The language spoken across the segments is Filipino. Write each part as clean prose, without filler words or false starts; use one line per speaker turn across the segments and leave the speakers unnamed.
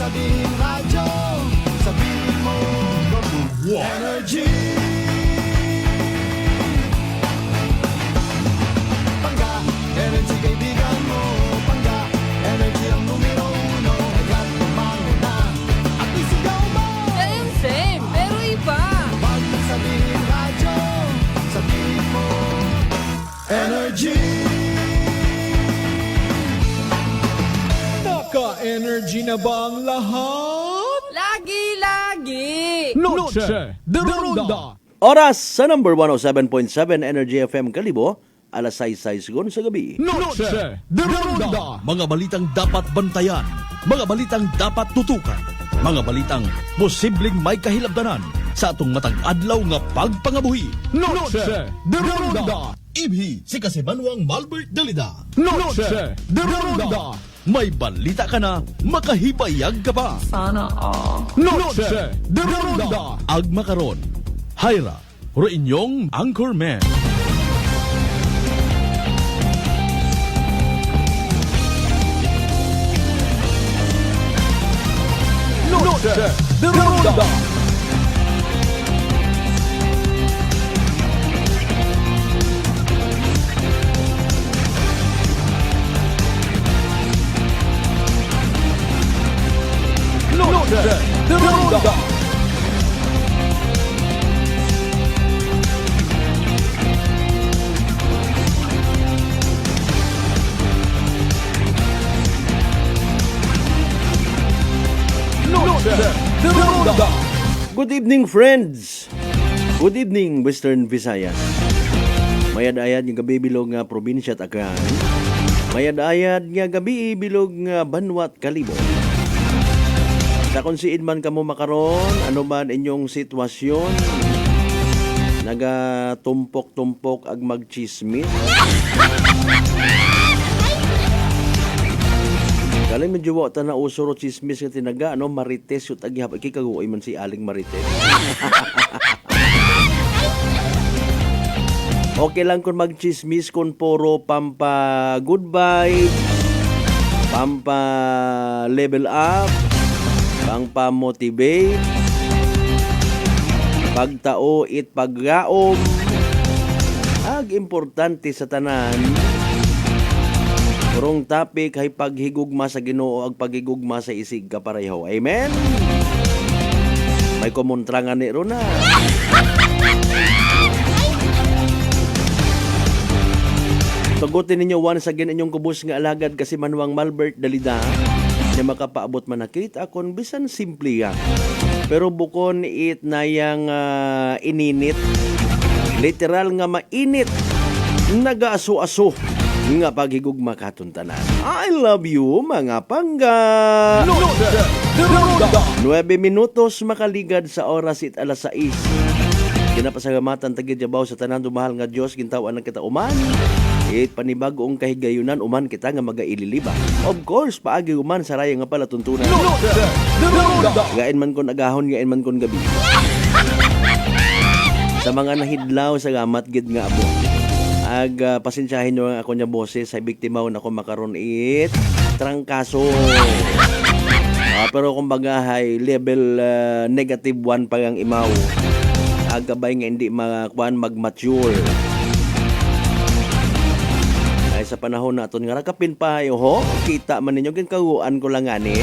sabihing radyo, sabihin mo energy. Pangga, energy kaibigan mo. Pangga, energy ang numero uno. Hanggang tumango na at isigaw mo.
Same, pero iba.
Pag sabihin radyo, sabihin mo energy.
Naka-energy na ba ang lahat?
Lagi-lagi.
Noche de Ronda.
Oras sa number 107.7 Energy FM Kalibo, alas 6:06 sa gabi.
Noche de Ronda.
Mga balitang dapat bantayan, mga balitang dapat tutukan, mga balitang posibleng may kahilabdanan sa atong matag adlaw nga pagpangabuhi.
Noche de Ronda.
Ibhi si Kasibanwang Malbert Dalida.
Noche de Ronda.
May balita ka na, makahibayag ka pa.
Noche de Ronda.
Agma karon, Hyra, ro inyong Anchorman.
Noche de Ronda. Noche de Ronda. Noche de Ronda.
Good evening, friends. Good evening, Western Visayas. Mayad-ayad nga gabi bilog nga probinsya at Aklan. Mayad-ayad nga gabi bilog nga Banwat Kalibo. Sa kung siin man kamo makaron, ano man inyong sitwasyon, nagatumpok-tumpok ag magchismis. Galing medyo wa ta na usoro chismis nga tinaga, ano, Marites, yung tagihap, ikikaguoy man si Aling Marites. Okay lang kung magchismis kung puro pampa good vibes, pampa level up, pampa motivate, pagtao it paggaom. Ag importante sa tanan, kurong topic ay paghigugma sa Ginoo ag paghigugma sa isig kapareho. Amen. May kumuntrangan ni Rona. Tugutin ninyo once again inyong kubos nga alagad kasi Manuang Malbert Dalida na makapaabot manakit akon bisan simple yan. Pero bukon it na yang ininit, literal nga mainit, nag-aso-aso nga paghigugma katuntanan. I love you mga pangga.
Noche de Ronda.
9 minutos makaligad sa oras it alas 6. Kinapasagamatan tagid yabaw sa tanan dumahal nga Dios gintawan ng kita uman. It panibagong kahigayunan uman kita nga magaililiba. Of course, paagi uman sa raya nga pala tuntunan.
Noche de Ronda.
Gain man kon agahon, gain man kon gabi. Sa mga nahidlaw sa gamat gid nga abo. Pasensyahin nyo ang ako niya boses sa biktima na ako makaroon it trangkaso. Pero kumbaga high level negative 1 pa ang imaw. Agabay nga hindi mag-mature. Ay sa panahon naton nga rakapin pa ho, kita man ninyo ginkaguan ko lang ani.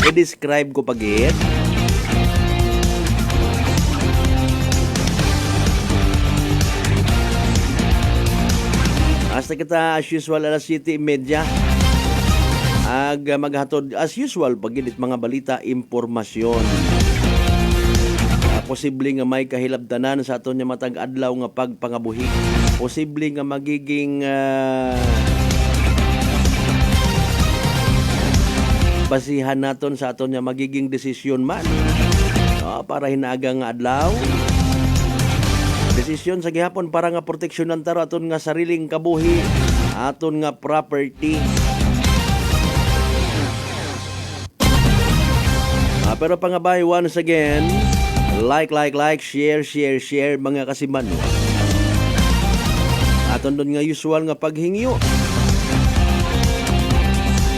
I-describe ko pagit. Hasta kita as usual alas 7:30. Maghatod as usual pagidit mga balita, impormasyon. Posible nga may kahilabdanan sa aton nga matag adlaw nga pagpangabuhi. Posible nga magiging basihan naton sa aton nga magiging desisyon man. Para hinaaga nga adlaw. Desisyon sa gihapon para nga proteksyonan taro aton nga sariling kabuhi, aton nga property. Pero pangabay once again, like, share mga kasimanwa. Aton doon nga usual nga paghingyo.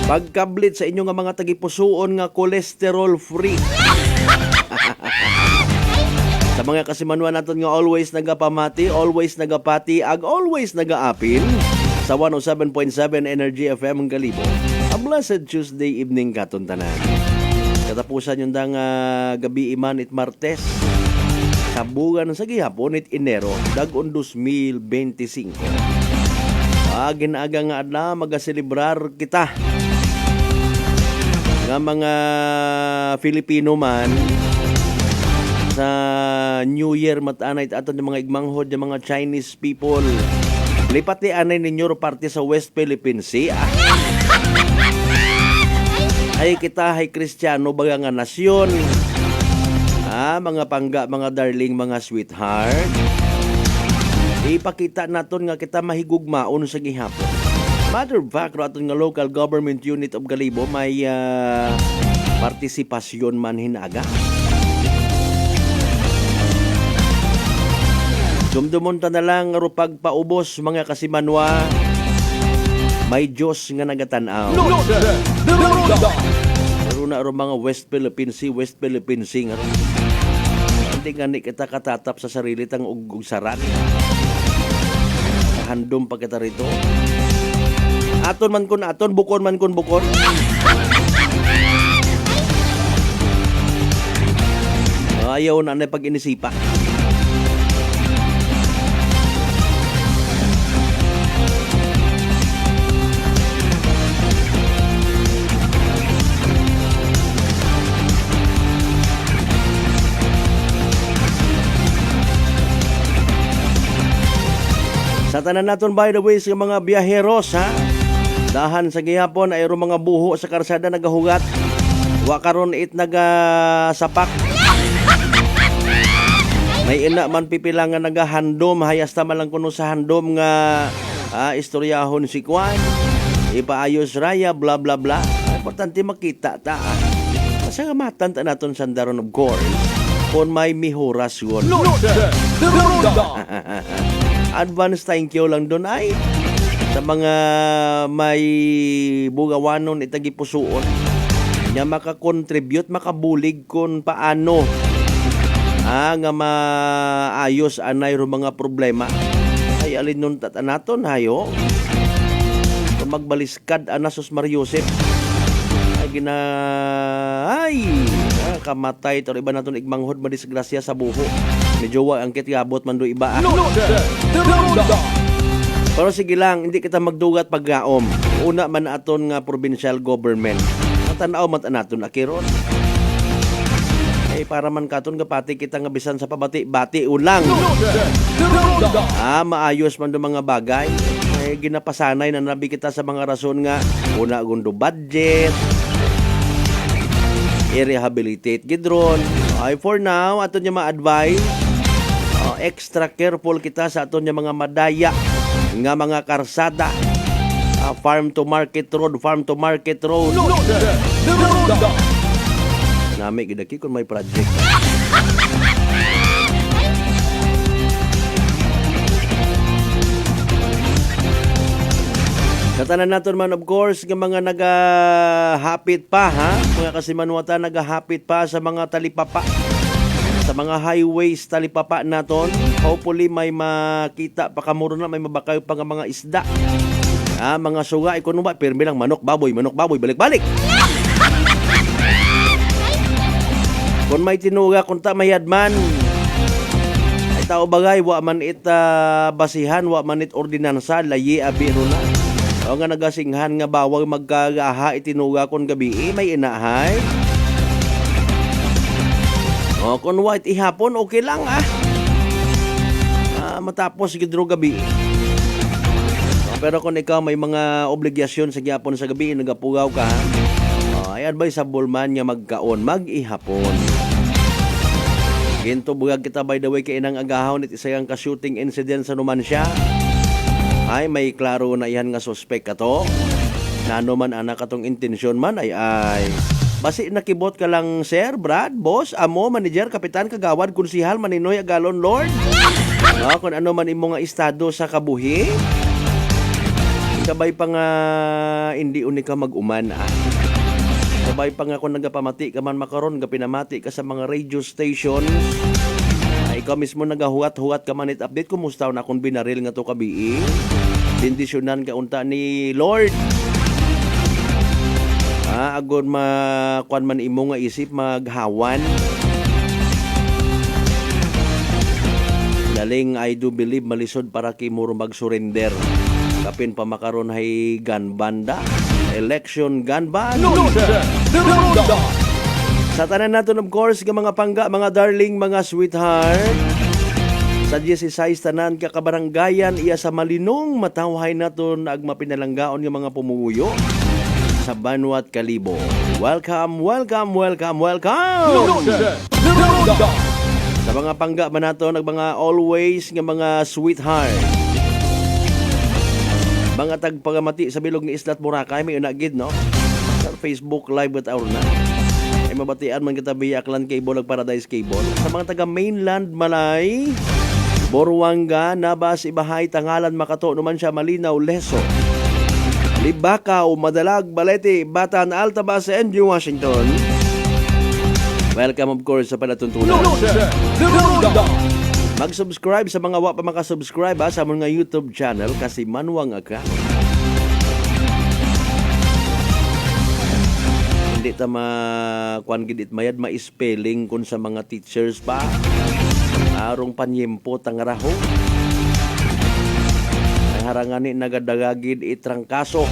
Pagkablit sa inyo nga mga tagipusoon nga cholesterol free. Sa mga kasimanuan naton nga always nagapamati, always nagapati, ag always nagaapil sa 107.7 Energy FM ang Kalibo. A blessed Tuesday evening katon tanan. Katapusan yung dang gabi iman it Martes. Sabugan sa gihapon it Enero, dag-on 2025. Ginaga nga adla magaselebrar kita. Nga mga Filipino man sa New Year matanay aton ng mga igmanghod ng mga Chinese people. Lipat ni anay ninyo parte sa West Philippine Sea. Ay kita hay Kristiyano baga nga nasyon. Mga pangga, mga darling, mga sweetheart. Ipakita naton nga kita mahigugmaon sa gihapon. Matter of fact, aton nga local government unit of Kalibo may partisipasyon man hinaga. Dumdumunta na lang rupag paubos mga kasimanwa. May Diyos nga nagatanaw. Pero na ro mga West Philippine Sea nga ro. Hindi nga ni kita katatap sa sarili tang ug saran. Handom pa kita rito. Aton man kun aton, bukon man kun bukon. Ayaw na pag-inisipa. Sa tanan naton by the way sa mga biyaheros ha. Dahan sa gihapon ay mga buho sa karsada nagahugat. Wa karon it nagasapak. May ina man pipilangan nagahandom hayasta man lang kuno sa handom nga istoryahon si Kwan. Ipaayos raya bla bla bla. Importante makita ta. Kasi nga matanta naton sandaron of course. Kung may mihurasyon. Advance thank you lang doon ay sa mga may bugawanon itagipusuon nga makakontribute, makabulig kung paano nga maayos anay ro mga problema ay alin nun tatanaton hayo kung magbaliskad anasos Mariusep ay kamatay to iba naton igmanghod madisgrasya sa buho medyo wa ang kitiyabot man do iba pero sige lang hindi kita magdugat paggaom una man aton nga provincial government matanaw man naton akiron para man katon kapati kita nga bisan sa pabati-bati ulang maayos man do mga bagay ginapasanay na nabi kita sa mga rason nga una gundo budget i-rehabilitate gidron ay for now aton nya ma-advise extra careful kita sa aton nya mga madaya nga mga karsada farm to market road nami gidaki kung may project katanan naton man of course ng mga nagahapit pa mga kasimanwata nagahapit pa sa mga talipapa sa mga highways talipapa naton hopefully may makita pa kamuro na may mabakaw pa nga mga isda mga suga kuno ba pirmi lang manok baboy balik-balik kung may tinuga kung ta mayadman ay tao bagay wa man it basihan wa man it ordinansa layi abiro na o nga nagasinghan nga bawal magkagaha itinuga kon gabi may inahay kung white ihapon okay lang matapos gidro gabi pero kung ikaw may mga obligasyon sa gihapon sa gabi nagapugaw ka ay advisable man nga magkaon mag-ihapon ginto bugag kita by the way kay inang agahon it isayang ka-shooting incident sa Numancia ay may klaro na yan nga suspect kato nano man anak katong intensyon man ay basi nakibot ka lang sir, Brad, boss, amo, manager, kapitan, kagawad, konsihal, maninoy, agalon, lord kung ano man imo nga estado sa kabuhi kabay pa nga hindi uni ka mag-uman. Kabay pa nga kung nagapamati ka man makaron, pinamati ka sa mga radio stations. Ikaw mismo nagahuwat-huwat ka man update. Kumusta na kung binaril nga to kabii? Bendisyonan ka unta ni Lord. Agon kuan man imo nga isip maghawan. Daling I do believe malisod para kay muro mag-surrender. Kapin pa makaron hay gun banda. Election gun ban. Sa tanan naton of course nga mga pangga, mga darling, mga sweetheart. Sa 16 tanan ka kabaranggayan iya sa malinong matawhay naton ag mapinalanggaon nga mga pumuyo sa Banwat Kalibo. Welcome, welcome, welcome, welcome. Sa mga pangga ba naton ag mga always nga mga sweetheart. Mga tagpagamati sa bilog ni Islat Boracay may unagid no. Sa Facebook live at our na. Ay mabatian man kita biya Aklan Cable ag Paradise Cable. Sa mga taga mainland Malay, Boruanga, Nabas, Ibahay, Tangalan, Makato, naman siya Malinaw, Leso, Libakaw, Madalag, Balete, Batan, Altabas, and New Washington. Welcome of course sa palatuntunan. Mag-subscribe sa mga wa pa makasubscribe sa mga YouTube channel kasi Manwang Aka. Hindi ta kuan gid mayad ma-spelling kun sa mga teachers pa. Arong panyempo tangaraho. Ay harangani nagadagagid itrangkaso.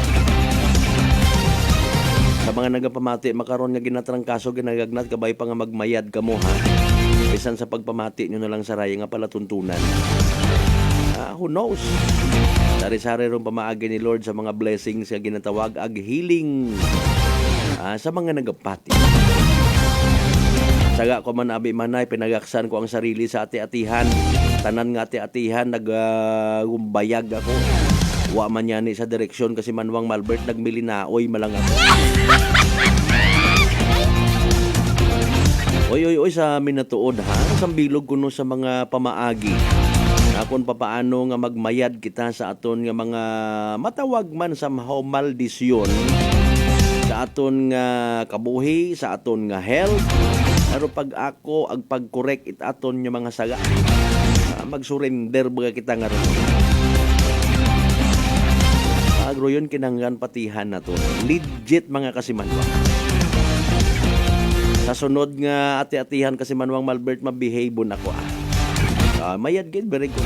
Sa mga nagapamati makaron nga ginatrangkaso ginagagnat kabay pa nga magmayad kamo ha. Bisan sa pagpamati nyo na lang sa raya nga palatuntunan. Who knows? Sari-sari ron pamaagi ni Lord sa mga blessings nga ginatawag ag healing sa mga nagapati. Saga ko man abi manay pinagaksan ko ang sarili sa ati-atihan. Tanan nga ati-atihan nagumbayag ako. Wa man yani sa direksyon kasi Manwang Malbert nagmilinaoy malang ako. Oy sa minatuod ha. Sa bilog kuno sa mga pamaagi. Kung papaano nga magmayad kita sa aton nga mga matawag man sa maldisyon. Sa aton nga kabuhi, sa aton nga health. Pero pag ako ag pag-correct it aton nga mga saga. Mag-surrender baga kita nga ron. Agro yun kinanggan patihan na to. Legit mga kasimanwa. Sa sunod nga ati-atihan kasi Manwang Malbert mabehave ako mayad gid very good.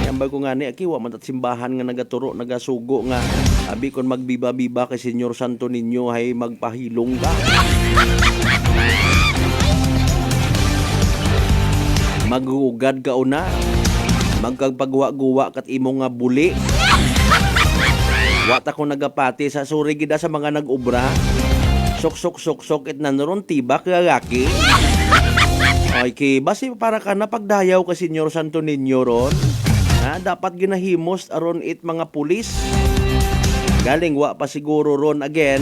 Yambay ko nga ni akiwa man tat simbahan nga nagaturo nagasugo nga abi kon magbiba-biba kay Senyor Santo Niño hay magpahilong ka. Magugad ka una. Magkagpagwa-guwa kat imo nga buli. Wata ko nagapati sa suri gida sa mga nag-ubra. Sok it nanon tibak lalaki. Ay ki basi para ka napagdayaw ka Senyor Santo Niño ron. Dapat ginahimos aron it mga pulis. Galing wa pa siguro ron again.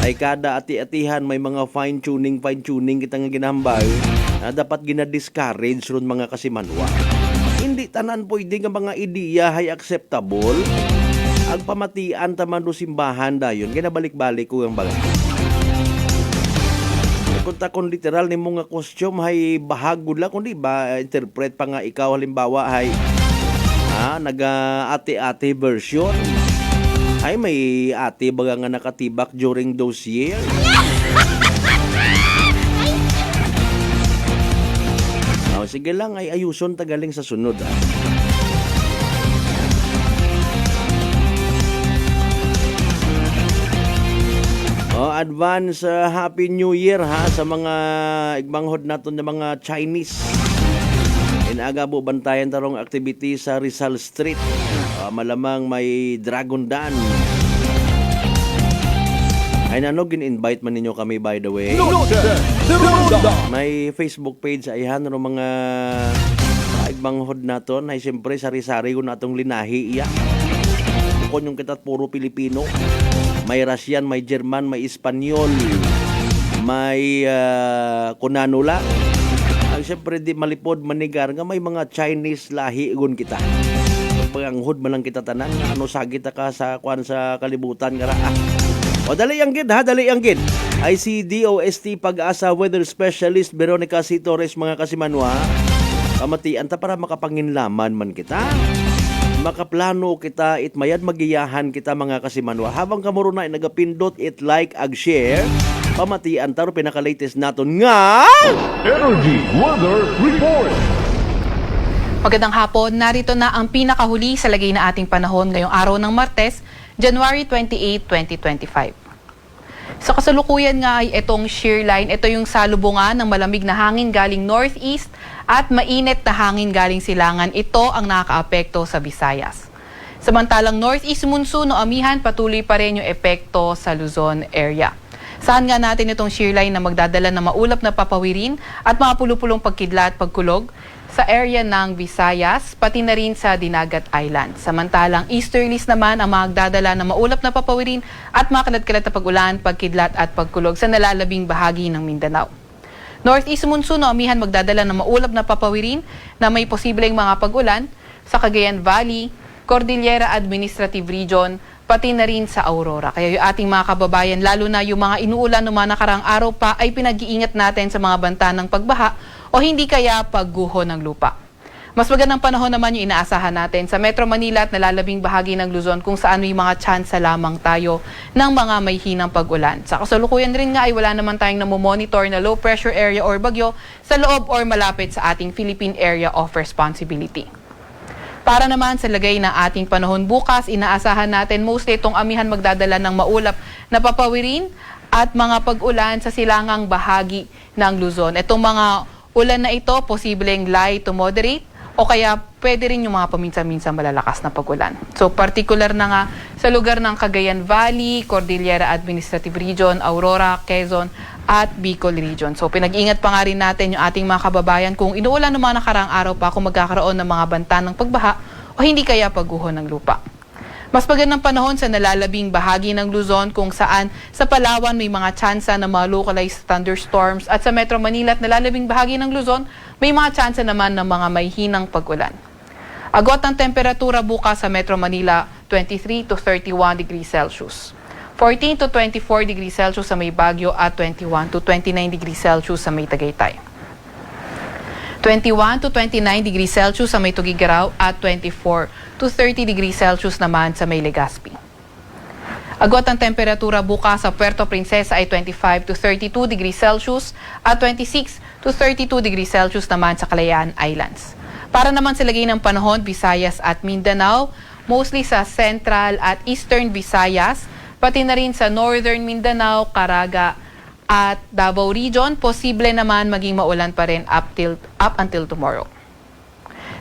Ay kada ati-atihan may mga fine tuning kita nga ginambay. Dapat gina-discourage ron mga kasimanwa. Hindi tanan pwede nga mga ideya hay acceptable. Agpamatian taman do simbahan dayon ginabalik-balik ko ang baga. Kung literal ni mga costume hay bahagod lang kundi ba interpret pa nga ikaw halimbawa hay naga-ate-ate version ay may ate baga nga nakatibak during those years. Sige lang ay ayuson tagaling sa sunod Advance Happy New Year ha sa mga igbanghod naton ng mga Chinese. Inagabo bantayan tarong activity sa Rizal Street. Malamang may Dragon Dan. Ay gin-invite man ninyo kami by the way. May Facebook page ayhan no mga igbanghod naton ay siyempre sari-sari ko natong linahi iya. Kung yung kitat puro Pilipino. May Russian, may German, may Espanyol, may Kunanula. Ang siyempre di malipod manigar nga may mga Chinese lahi igon kita. paganghod man lang kita tanan nga ano sagit ka sa kuan sa kalibutan nga ra. O dali ang gid ha, dali ang gid. ICDOST Pag-asa Weather Specialist Veronica C. Torres mga kasimanwa. Pamatian ta para makapanginlaman man kita. Makaplano kita it mayad magiyahan kita mga kasimanwa. Habang kamuro na nagapindot it like ag share. Pamatian ta ro pinaka-latest naton nga
Energy Weather Report.
Magandang hapon, narito na ang pinakahuli sa lagay na ating panahon ngayong araw ng Martes, January 28, 2025. Sa kasalukuyan nga ay itong shear line, ito yung salubungan ng malamig na hangin galing northeast at mainit na hangin galing silangan. Ito ang nakakaapekto sa Visayas. Samantalang northeast monsoon o amihan, patuloy pa rin yung epekto sa Luzon area. Saan nga natin itong shear line na magdadala ng maulap na papawirin at mga pulupulong pagkidlat, pagkulog sa area ng Visayas, pati na rin sa Dinagat Island. Samantalang easterlies naman ang magdadala ng maulap na papawirin at mga kalat-kalat na pag-ulan, pagkidlat at pagkulog sa nalalabing bahagi ng Mindanao. Northeast monsoon o amihan magdadala ng maulap na papawirin na may posibleng mga pag-ulan sa Cagayan Valley, Cordillera Administrative Region, pati na rin sa Aurora. Kaya yung ating mga kababayan, lalo na yung mga inuulan ng mga nakarang araw pa, ay pinag-iingat natin sa mga banta ng pagbaha o hindi kaya pagguho ng lupa. Mas magandang panahon naman yung inaasahan natin sa Metro Manila at nalalabing bahagi ng Luzon kung saan may mga tsansa lamang tayo ng mga may hinang pag-ulan. Sa kasalukuyan rin nga ay wala naman tayong namomonitor na low pressure area or bagyo sa loob or malapit sa ating Philippine Area of Responsibility. Para naman sa lagay ng ating panahon bukas, inaasahan natin mostly itong amihan magdadala ng maulap na papawirin at mga pag-ulan sa silangang bahagi ng Luzon. Itong mga ulan na ito, posibleng light to moderate o kaya pwede rin yung mga paminsan-minsan malalakas na pag-ulan. So particular na nga sa lugar ng Cagayan Valley, Cordillera Administrative Region, Aurora, Quezon at Bicol Region. So pinag-ingat pa nga rin natin yung ating mga kababayan kung inuulan ng mga nakaraang araw pa kung magkakaroon ng mga banta ng pagbaha o hindi kaya pagguho ng lupa. Mas magandang panahon sa nalalabing bahagi ng Luzon kung saan sa Palawan may mga tsansa ng mga localized thunderstorms at sa Metro Manila at nalalabing bahagi ng Luzon may mga tsansa naman ng mga may hinang pag-ulan. Agwat ang temperatura bukas sa Metro Manila 23 to 31 degrees Celsius. 14 to 24 degrees Celsius sa may Baguio at 21 to 29 degrees Celsius sa may Tagaytay. 21 to 29 degrees Celsius sa may Tugigaraw at 24 to 30 degrees Celsius naman sa may Legazpi. Agwat ang temperatura bukas sa Puerto Princesa ay 25 to 32 degrees Celsius at 26 to 32 degrees Celsius naman sa Kalayaan Islands. Para naman sa lagay ng panahon, Visayas at Mindanao, mostly sa Central at Eastern Visayas, pati na rin sa Northern Mindanao, Caraga at Davao Region, posible naman maging maulan pa rin up until tomorrow.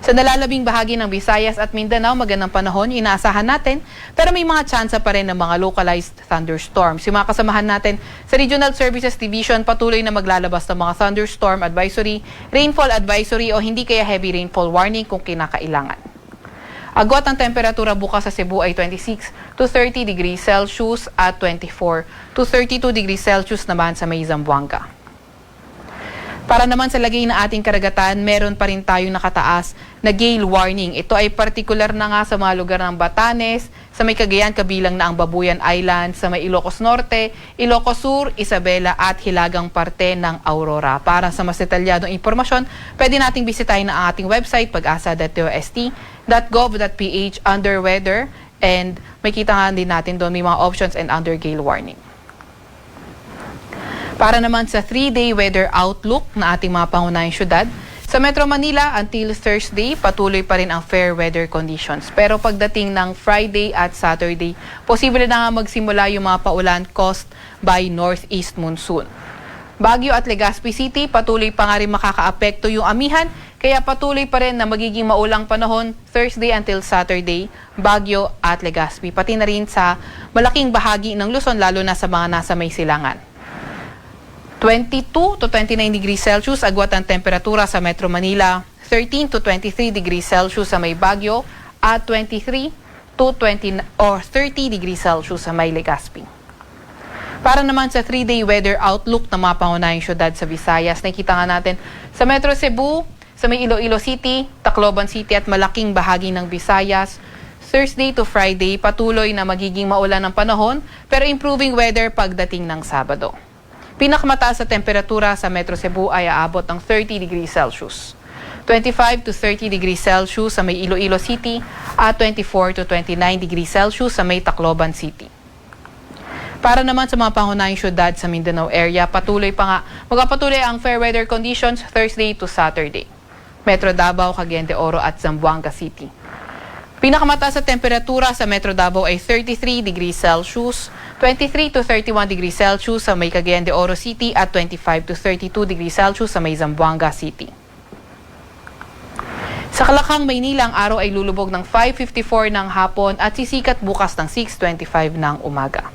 Sa nalalabing bahagi ng Visayas at Mindanao, magandang panahon yung inaasahan natin, pero may mga tsansa pa rin ng mga localized thunderstorms. Yung mga kasamahan natin sa Regional Services Division, patuloy na maglalabas ng mga thunderstorm advisory, rainfall advisory o hindi kaya heavy rainfall warning kung kinakailangan. Agwat ang temperatura bukas sa Cebu ay 26 to 30 degrees Celsius at 24 to 32 degrees Celsius naman sa may Zamboanga. Para naman sa lagay na ating karagatan, meron pa rin tayong nakataas na gale warning. Ito ay partikular na nga sa mga lugar ng Batanes, sa may Cagayan kabilang na ang Babuyan Island, sa may Ilocos Norte, Ilocos Sur, Isabela at hilagang parte ng Aurora. Para sa mas detalyadong impormasyon, pwede nating bisitahin ang ating website pag-asa.tost.gov.ph under weather and may kita nga din natin doon may mga options and under gale warning. Para naman sa 3-day weather outlook na ating mga pangunahing syudad, sa Metro Manila until Thursday, patuloy pa rin ang fair weather conditions. Pero pagdating ng Friday at Saturday, posible na nga magsimula yung mga paulan caused by northeast monsoon. Baguio at Legazpi City, patuloy pa nga rin makakaapekto yung amihan, kaya patuloy pa rin na magiging maulang panahon Thursday until Saturday, Baguio at Legazpi, pati na rin sa malaking bahagi ng Luzon, lalo na sa mga nasa may silangan. 22 to 29 degrees Celsius agwat ang temperatura sa Metro Manila, 13 to 23 degrees Celsius sa may Baguio at 23 to 20 or 30 degrees Celsius sa may Legazpi. Para naman sa 3-day weather outlook ng mga pangunahing syudad sa Visayas, nakikita nga natin sa Metro Cebu, sa may Iloilo City, Tacloban City at malaking bahagi ng Visayas, Thursday to Friday, patuloy na magiging maulan ng panahon pero improving weather pagdating ng Sabado. Pinakamataas sa temperatura sa Metro Cebu ay aabot ng 30 degrees Celsius. 25 to 30 degrees Celsius sa may Iloilo City at 24 to 29 degrees Celsius sa may Tacloban City. Para naman sa mga pangunahing syudad sa Mindanao area, magpapatuloy ang fair weather conditions Thursday to Saturday. Metro Davao, Cagayan de Oro at Zamboanga City. Pinakamataas sa temperatura sa Metro Davao ay 33 degrees Celsius, 23 to 31 degrees Celsius sa may Cagayan de Oro City at 25 to 32 degrees Celsius sa may Zamboanga City. Sa Kalakang, Maynila, ang araw ay lulubog ng 5:54 ng hapon at sisikat bukas ng 6:25 ng umaga.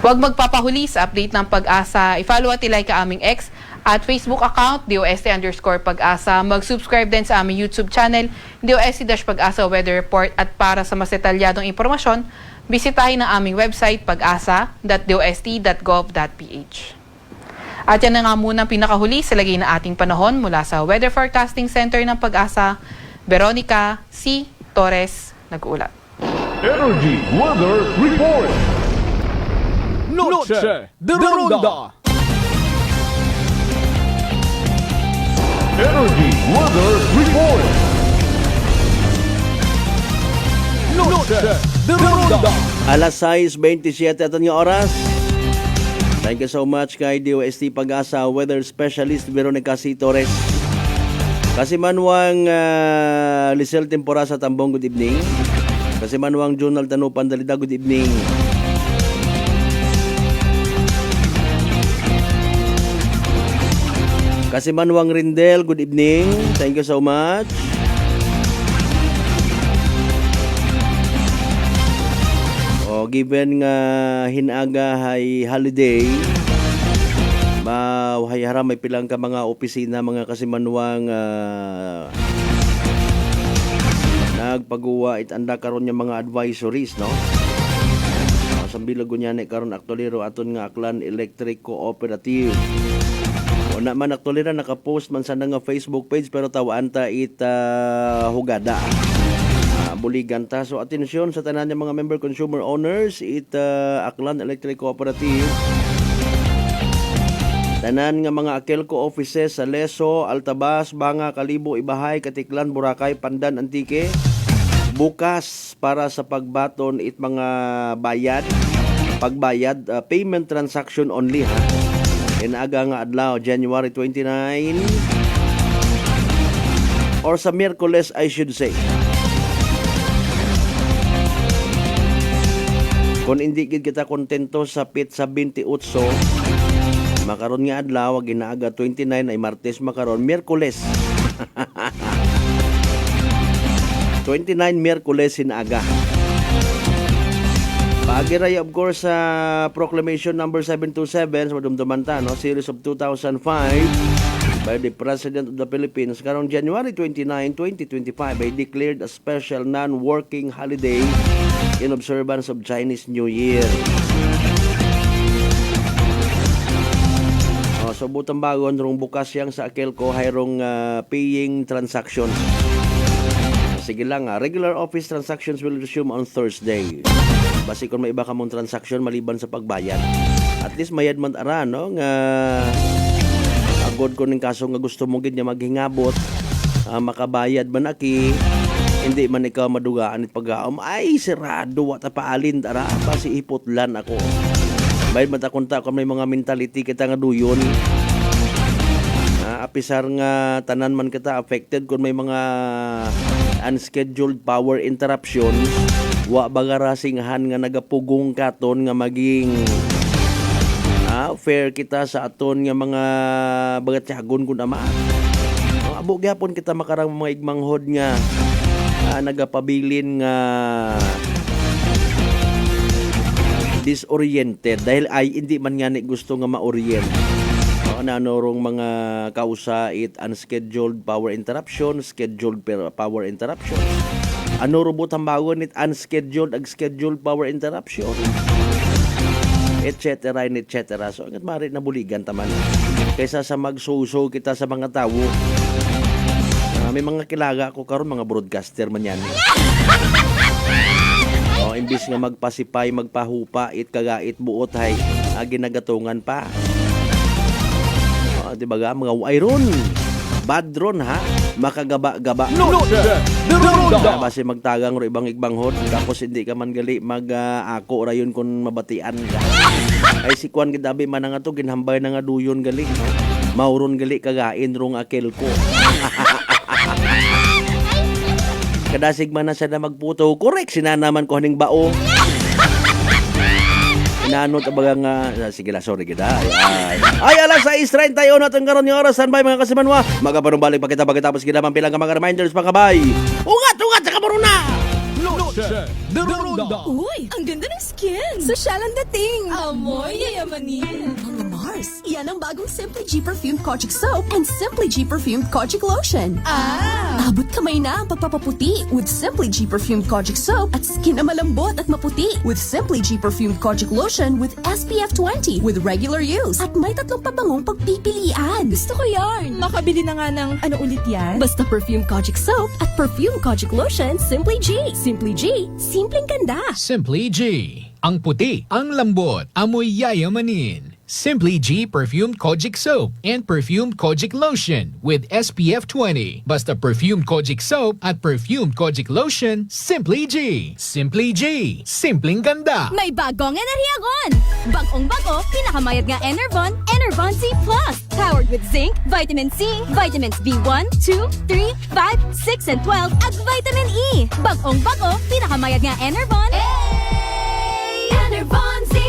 Huwag magpapahuli sa update ng Pag-asa. I-follow at i-like ang aming X at Facebook account, DOST_Pag-asa. Mag-subscribe din sa aming YouTube channel, DOST-Pag-asa Weather Report. At para sa mas detalyadong impormasyon, bisitahin ang aming website pag-asa.dost.gov.ph. At yan na nga muna ang pinakahuli sa lagay na ating panahon mula sa Weather Forecasting Center ng Pag-asa. Veronica C. Torres, nag-uulat.
Energy Weather Report.
Noche de Ronda.
Energy Weather Report.
Noche de Ronda.
Alas 6:27 at ang oras. Thank you so much kay DOST Pag-asa Weather Specialist Veronica C. Torres. Kasi manwang Lisel Tempora sa Tambong, good evening. Kasi manwang Jonal Tanupan Dalida, good evening. Kasi manwang Rindel, good evening. Thank you so much. Given nga hinaga hay holiday, mahayara may pilang ka mga opisina, mga kasimanwang nagpagawa itanda karon yung mga advisories, no? Sambilag niya ni karon aktolero aton nga Aklan Electric Cooperative. O naman aktolera nakapost man sa nga Facebook page pero tawaan ta hugada. Buligan ta. So atensyon sa tanan ng mga member consumer owners Aklan Electric Cooperative. Tanan nga mga Akelco offices sa Leso, Altabas, Banga, Kalibo, Ibahay, Katiklan, Boracay, Pandan, Antique bukas para sa pagbaton mga pagbayad payment transaction only ha. Inaga nga adlaw January 29 or sa Miyerkules I should say. Kung hindi kita kontento sa pizza 28, makaron nga adlaw, ginaaga 29 ay Martes, makaron Miyerkules. 29 Miyerkules hinaga. Paagiray of course sa Proclamation number 727 sa madumduman ta, no? Series of 2005 by the President of the Philippines. Karong January 29, 2025 ay declared a special non-working holiday in observance of Chinese New Year. So butang bagon rong bukas yang sa Akelco hayrong paying transactions. Sige lang, regular office transactions will resume on Thursday. Basi kung may iba ka mong transaction maliban sa pagbayad. At least mayad man ara, no? Nga agod ko ng kaso nga gusto mo gid niya maghingabot, makabayad man aki, hindi man ikaw madugaan at pag-aom, ay sirado wata paalin ara, basi iputlan ako. Bayad man ta kunta kung may mga mentality kita nga duyon. Apisar nga tanan man kita affected kung may mga unscheduled power interruptions, wa bagarasinghan nga nagapugong katon nga maging fair kita sa aton nga mga bagatyagon kun ama. Abo gyapon kita makarang mga igmanghod nga nagapabilin nga disoriented dahil ay hindi man nga ni gusto nga ma-orient. Nanorong mga kausa unscheduled power interruption, scheduled power interruption. Ano robot ang bagon it unscheduled ag scheduled power interruption, etc. and etc. So angat mari na buligan taman kaysa sa magsuso kita sa mga tawo May mga kilaga ko karon mga broadcaster man yan. Imbis nga magpasipay, magpahupa, kagait buot hay, ginagatungan pa. Di ba ga, mga iron, bad ron ha, makagaba-gaba. Base magtagang ro ibang igbanghod, tapos hindi ka man gali mag-ako rayon kung mabatian ka. Ay si Kwan gidabi man nga to, ginhambay na nga duyon gali. Mauron gali kagain rong akil ko. Kadasig man na siya na magputo. Correct, sinanaman ko haning bao. Inanot abaga nga, sige la, sorry kita. Ay, alas 6:31 natin karon yung oras. Standby mga kasimanwa. Magapanumbalik pa kita pagkatapos kinamang pilang ka mga reminders pa kabay. Ungat sa kamuruna!
Uy, ang ganda ng skin! Sosyal ang dating! Amoy yayamanin! Mga Mars, yan ang bagong Simply G Perfumed Kojic Soap and Simply G Perfumed Kojic Lotion. Abot kamay na ang pagpapaputi with Simply G Perfumed Kojic Soap at skin na malambot at maputi with Simply G Perfumed Kojic Lotion with SPF 20 with regular use at may 3 pabangong pagpipilian. Gusto ko yarn!
Makabili na nga ng ano ulit yan?
Basta Perfumed Kojic Soap at Perfumed Kojic Lotion, Simply G. Simply G, simpleng ganda.
Simply G. Ang puti, ang lambot, amoy yayamanin. Simply G Perfumed Kojic Soap and Perfumed Kojic Lotion with SPF 20. Basta Perfumed Kojic Soap at Perfumed Kojic Lotion, Simply G. Simply G. Simpleng ganda.
May bagong enerhiyagon! Bagong-bago, pinakamayad nga Enervon, Enervon C+. Powered with zinc, vitamin C, vitamins B1, 2, 3, 5, 6, and 12, at vitamin E. Bagong-bago, pinakamayad nga Enervon. Enervon C+.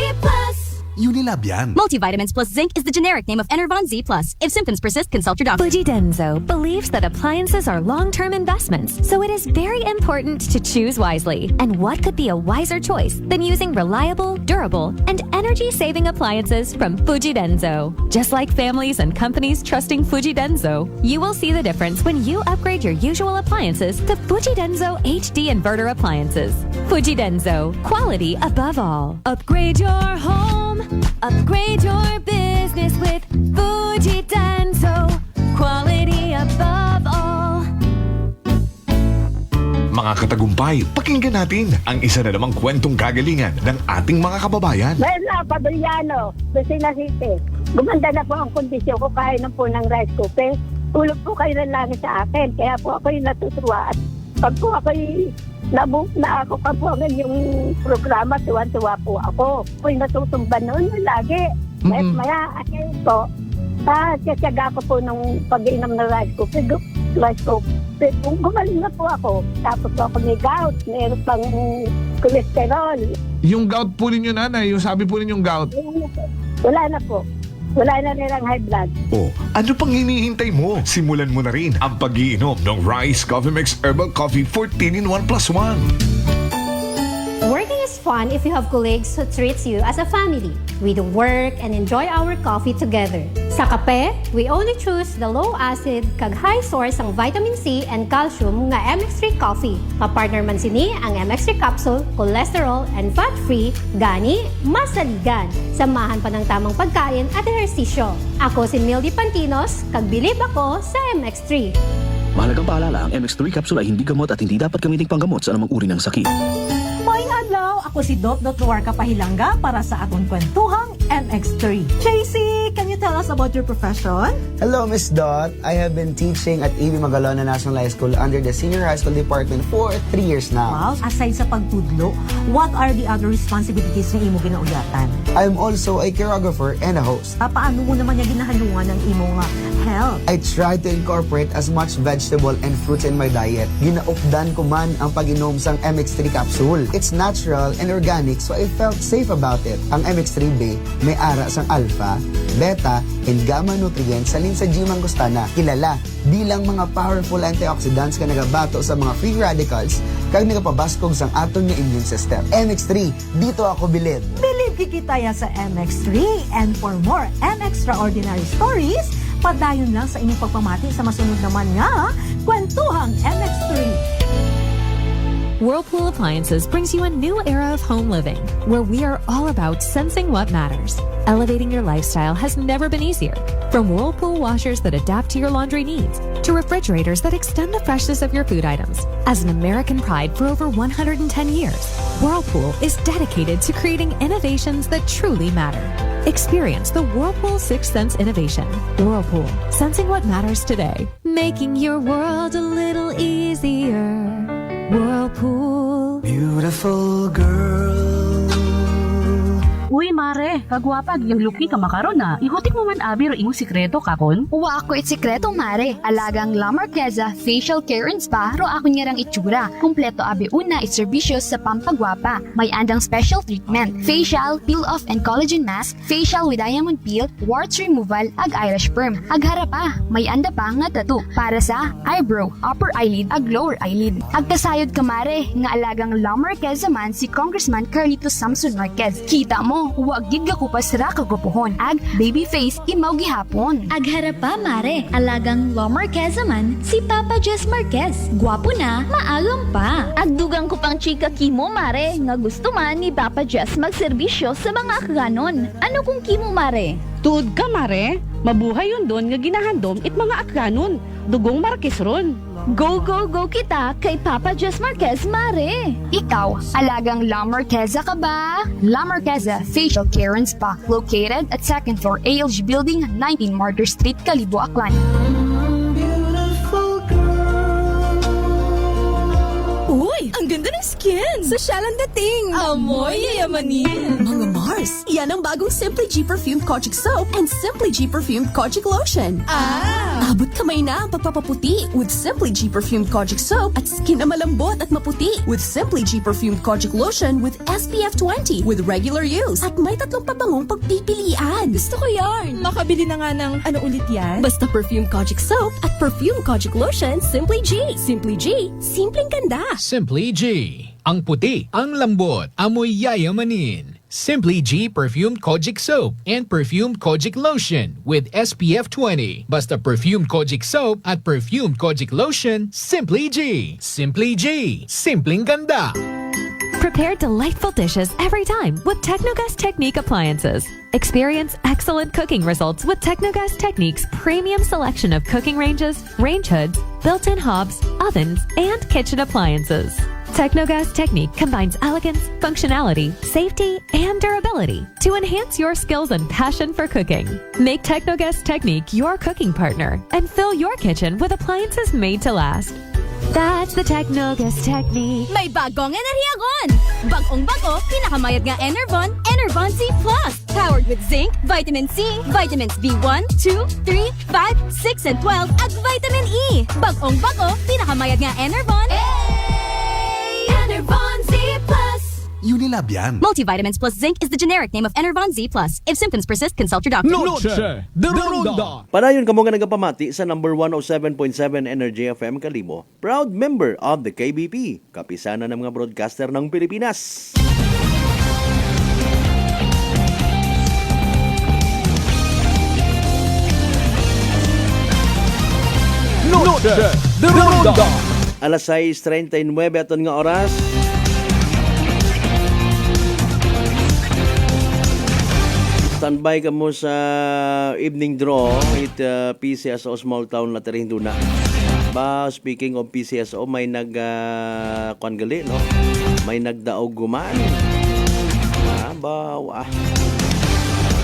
Unilab yan.
Multivitamins plus zinc is the generic name of Enervon Z+. If symptoms persist, consult your doctor.
Fujidenzo believes that appliances are long-term investments, so it is very important to choose wisely. And what could be a wiser choice than using reliable, durable, and energy-saving appliances from Fujidenzo? Just like families and companies trusting Fujidenzo, you will see the difference when you upgrade your usual appliances to Fujidenzo HD inverter appliances. Fujidenzo, quality above all. Upgrade your home. Upgrade your business with Fujidenzo. Quality above all.
Mga katagumpay, pakinggan natin ang isa na namang kwentong kagalingan ng ating mga kababayan.
Bella Padriano, Lucena City. Gumanda na po ang kondisyon ko kahit na po ng rice cooker. Tulog po kayo ng langit sa akin, kaya po ako'y natutuwa. At pag po ako'y nabook na ako pa po ang yung programa, tuwan-tuwa po ako. Ako'y natutumba noon lagi. Maya, akin po, sasyaga ko po nung pag-inom ng rice cooker. Kung gumaling na po ako, tapos po ako may gout, meron pang cholesterol.
Yung gout po ninyo, nanay, yung sabi po ninyong gout?
Wala na po. Wala na nilang high blood.
Oh, ano pang hinihintay mo? Simulan mo na rin ang pag-iinom ng Rice Coffee Mix Herbal Coffee 14 in 1 plus 1.
Working is fun if you have colleagues who treats you as a family. We do work and enjoy our coffee together. Sa kape, we only choose the low-acid kag high source ang vitamin C and calcium nga MX3 coffee. Kapartner man sini ang MX3 capsule, cholesterol and fat-free, gani, masaligan. Samahan pa ng tamang pagkain at ehersisyo. Ako si Mildy Pantinos, kag bilib ako sa MX3.
Mahalagang paalala, ang MX3 capsule ay hindi gamot at hindi dapat gamitin panggamot sa anumang uri ng sakit.
Maayong adlaw, ako si Dot Luarca Pahilanga para sa atong kwentuhang MX3. JC, can you tell us about your profession?
Hello, Miss Dot. I have been teaching at A.B. Magalona National High School under the Senior High School Department for 3 years now.
Wow, aside sa pagtudlo, what are the other responsibilities na imo ginauyatan?
I'm also a choreographer and a host.
Paano mo naman niya ginahalungan ang imong health?
I try to incorporate as much vegetable and fruits in my diet. Ginaupdan ko man ang pag-inom sang MX3 capsule. It's natural and organic, so I felt safe about it. Ang MX3B may ara sang alpha, beta, and gamma nutrients salin sa G. mangostana, kilala bilang mga powerful antioxidants ka nagabato sa mga free radicals kag nagapabaskog sang aton nga immune system. MX3, dito ako bilib.
Bilib kikitaya sa MX3, and for more MXtraordinary stories, padayon lang sa inyong pagpamati sa masunod naman nga Kwentuhang MX3.
Whirlpool Appliances brings you a new era of home living, where we are all about sensing what matters. Elevating your lifestyle has never been easier. From Whirlpool washers that adapt to your laundry needs, to refrigerators that extend the freshness of your food items. As an American pride for over 110 years, Whirlpool is dedicated to creating innovations that truly matter. Experience the Whirlpool Sixth Sense innovation. Whirlpool, sensing what matters today. Making your world a little easier. Whirlpool.
Beautiful girl.
Uy, mare, kagwapag yung luki ka makaron na. Ihutik mo man abi ro imong sikreto kakon.
Uwa ako sikreto, mare. Alagang La Marqueza Facial Care and Spa ro ako niyarang itsura. Kumpleto abi una iserbisyo sa pampagwapa. May andang special treatment. Facial, peel-off and collagen mask, facial with diamond peel, warts removal, ag eyelash perm. Ag harapa, may anda pa nga tattoo para sa eyebrow, upper eyelid, ag lower eyelid. Ag kasayod ka, mare, nga alagang La Marqueza man si Congressman Carlito Samson Marquez. Kita mo, huwag gid ka kupas ra kagupuhon. Ag baby face imaw gihapon.
Ag harapa, mare, alagang La Marqueza man si Papa Jess Marquez. Gwapo na, maagam pa.
Ag dugang ko pang chika kimo, mare, nga gusto man ni Papa Jess magserbisyo sa mga akganon. Ano kung kimo, mare?
Tuod ka, mare. Mabuhay yun doon nga ginahandom it mga akganon. Dugong Marquez ron.
Go, go, go kita kay Papa Jess Marquez, mare.
Ikaw, alagang La Marqueza ka ba? La Marqueza Facial Care and Spa, located at 2nd floor ALG Building, 19 Martyr Street, Kalibo, Aklan.
Uy, ang ganda ng skin! Sosyal ang dating! Amoy yayamanin! Mga Mars, yan ang bagong Simply G Perfumed Kojic Soap and Simply G Perfumed Kojic Lotion. Abot kamay na ang pagpapaputi with Simply G Perfumed Kojic Soap at skin na malambot at maputi with Simply G Perfumed Kojic Lotion with SPF 20 with regular use. At may 3 pabangong pagpipilian. Gusto ko yarn!
Makabili na nga ng ano ulit yan?
Basta Perfumed Kojic Soap at Perfumed Kojic Lotion, Simply G. Simply G, simpleng ganda.
Simply G. Ang puti, ang lambot, amoy yayamanin. Simply G Perfumed Kojic Soap and Perfumed Kojic Lotion with SPF 20. Basta Perfumed Kojic Soap at Perfumed Kojic Lotion, Simply G. Simply G. Simpleng ganda.
Prepare delightful dishes every time with Technogas Technique appliances. Experience excellent cooking results with Technogas Technique's premium selection of cooking ranges, range hoods, built-in hobs, ovens, and kitchen appliances. Technogas Technique combines elegance, functionality, safety, and durability to enhance your skills and passion for cooking. Make Technogas Technique your cooking partner and fill your kitchen with appliances made to last. That's the Technogas Technique.
May bagong enerhiyagon! Bagong-bago, pinakamayad nga Enervon, Enervon Z+. Powered with zinc, vitamin C, vitamins B1, 2, 3, 5, 6, and 12, at vitamin E. Bagong-bago, pinakamayad nga Enervon. Enervon Z+.
Unilab yan.
Multivitamins plus zinc is the generic name of Enervon Z+. If symptoms persist, consult your doctor.
Noche de Ronda.
Padayon kamo nga nagapamati sa number 107.7 Energy FM Kalibo. Proud member of the KBP, kapisanan ng mga broadcaster ng Pilipinas.
Noche de Ronda.
Alas 6:39 aton nga oras. Standby ka mo sa evening draw with PCSO Small Town Laterin Duna. Ba, speaking of PCSO, may kwangali, no? May nagdaog gumaan.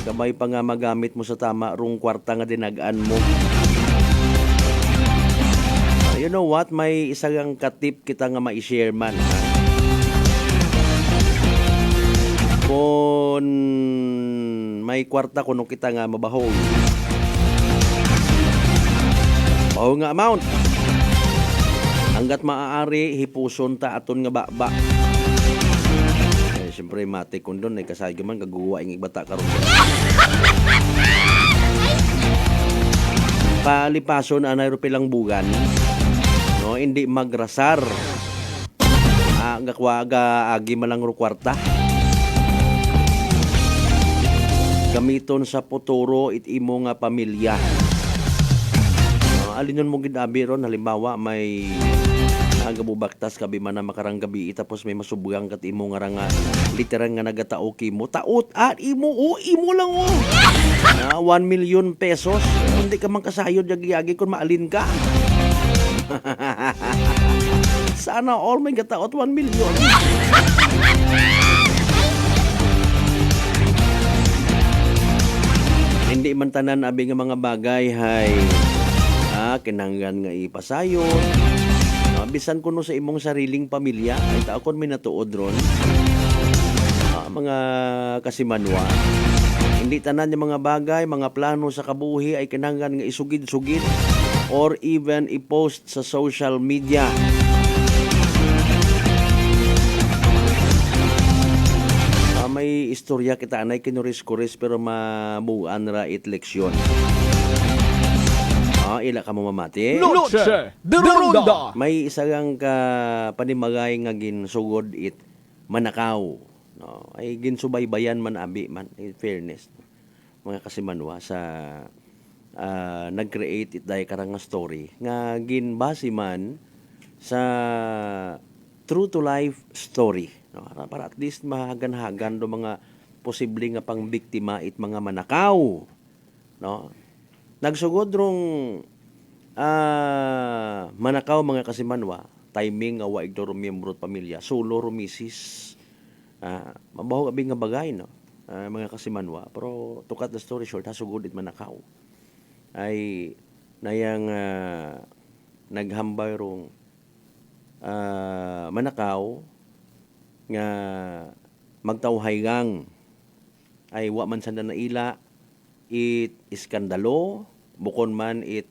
Gamay pa nga magamit mo sa tama rung kwarta nga dinagaan mo. You know what? May isang katip kita nga ma-share man. Kung may kwarta kuno kita nga mabahaw. Bahaw nga amount. Hanggat maaari, hipuson ta aton nga baba. Siyempre, mati kung doon, ay kasagyo man, kaguwa yung ibata karon. Palipason, anay rupilang bugan. No, hindi magrasar. Ngakwaga, agi malang rukwarta. Gamiton sa potoro it imo nga pamilya. Alinon mo ginabi ron, halimbawa may Gabubaktas kabi man na makarang gabi tapos may masubugang kat imo nga nga literal nga nagatao kimo taot at imo lang 1 million pesos hindi ka man kasayod yagi kung maalin ka. Sana all may gataot 1 million. Hindi man tanan abi nga mga bagay hay kinanggan nga ipasayon. Bisan kuno sa imong sariling pamilya ay taakon minatuod ron. Mga kasimanwa. Hindi tanan yung mga bagay, mga plano sa kabuhi ay kinanggan nga isugid-sugid or even i-post sa social media. May istorya kita anay kinuris-kuris pero mabuan ra it leksyon. Ila ka mo mamati.
Noche de Ronda.
May isang ka panimagay nga ginsugod it manakaw. No, ay ginsubaybayan man abi man in fairness. Mga kasimanwa sa nag-create it dahil karang nga story nga ginbase man sa true to life story. No, para at least mahagan-hagan do mga posible nga pang biktima it mga manakaw. No? Nagsugod rong manakaw mga kasimanwa, timing nga waig do miyembro pamilya, solo rumisis. Mabaho abi nga bagay no. Mga kasimanwa, pero to cut the story short, hasugod it manakaw. Ay nayang naghambay rong manakaw nga magtawhaygang ay wa man sanda na ila it iskandalo bukon man it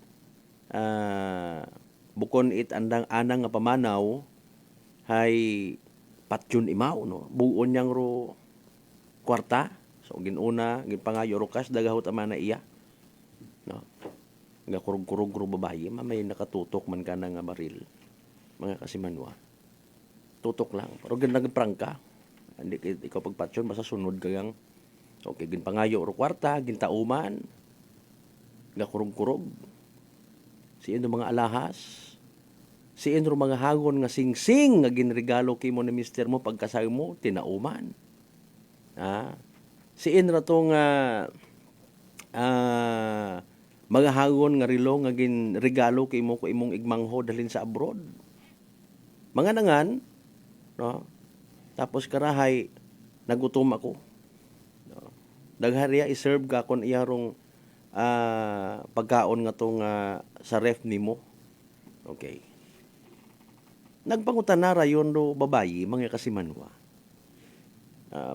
andang anang nga pamanaw hay patyon imaw no buon yang ro kwarta so ginuna ginpangayo ro kas dagahot ama na iya no nga kurog-kurog ro babaye may nakatutok man kana nga baril mga kasimanwa tutok lang pero nagprangka hindi ikaw pagpatyon masasunod kayang okay, ginpangayo ro kwarta, gintauman, gakurog-kurog. Siin ro mga alahas, siin ro mga hagon nga sing-sing nga ginregalo kimo ni mister mo pagkasay mo, tinauman. Siin ra tong mga hagon nga rilo nga ginregalo kimo ko imong igmangho dalhin sa abroad. Mga nangan, no? Tapos karahay nagutom ako. Daghariya i-serve ka kon iyarong pagkaon nga tong sa ref nimo. Okay. Nagpangutan na rayon do babayi mga kasimanwa.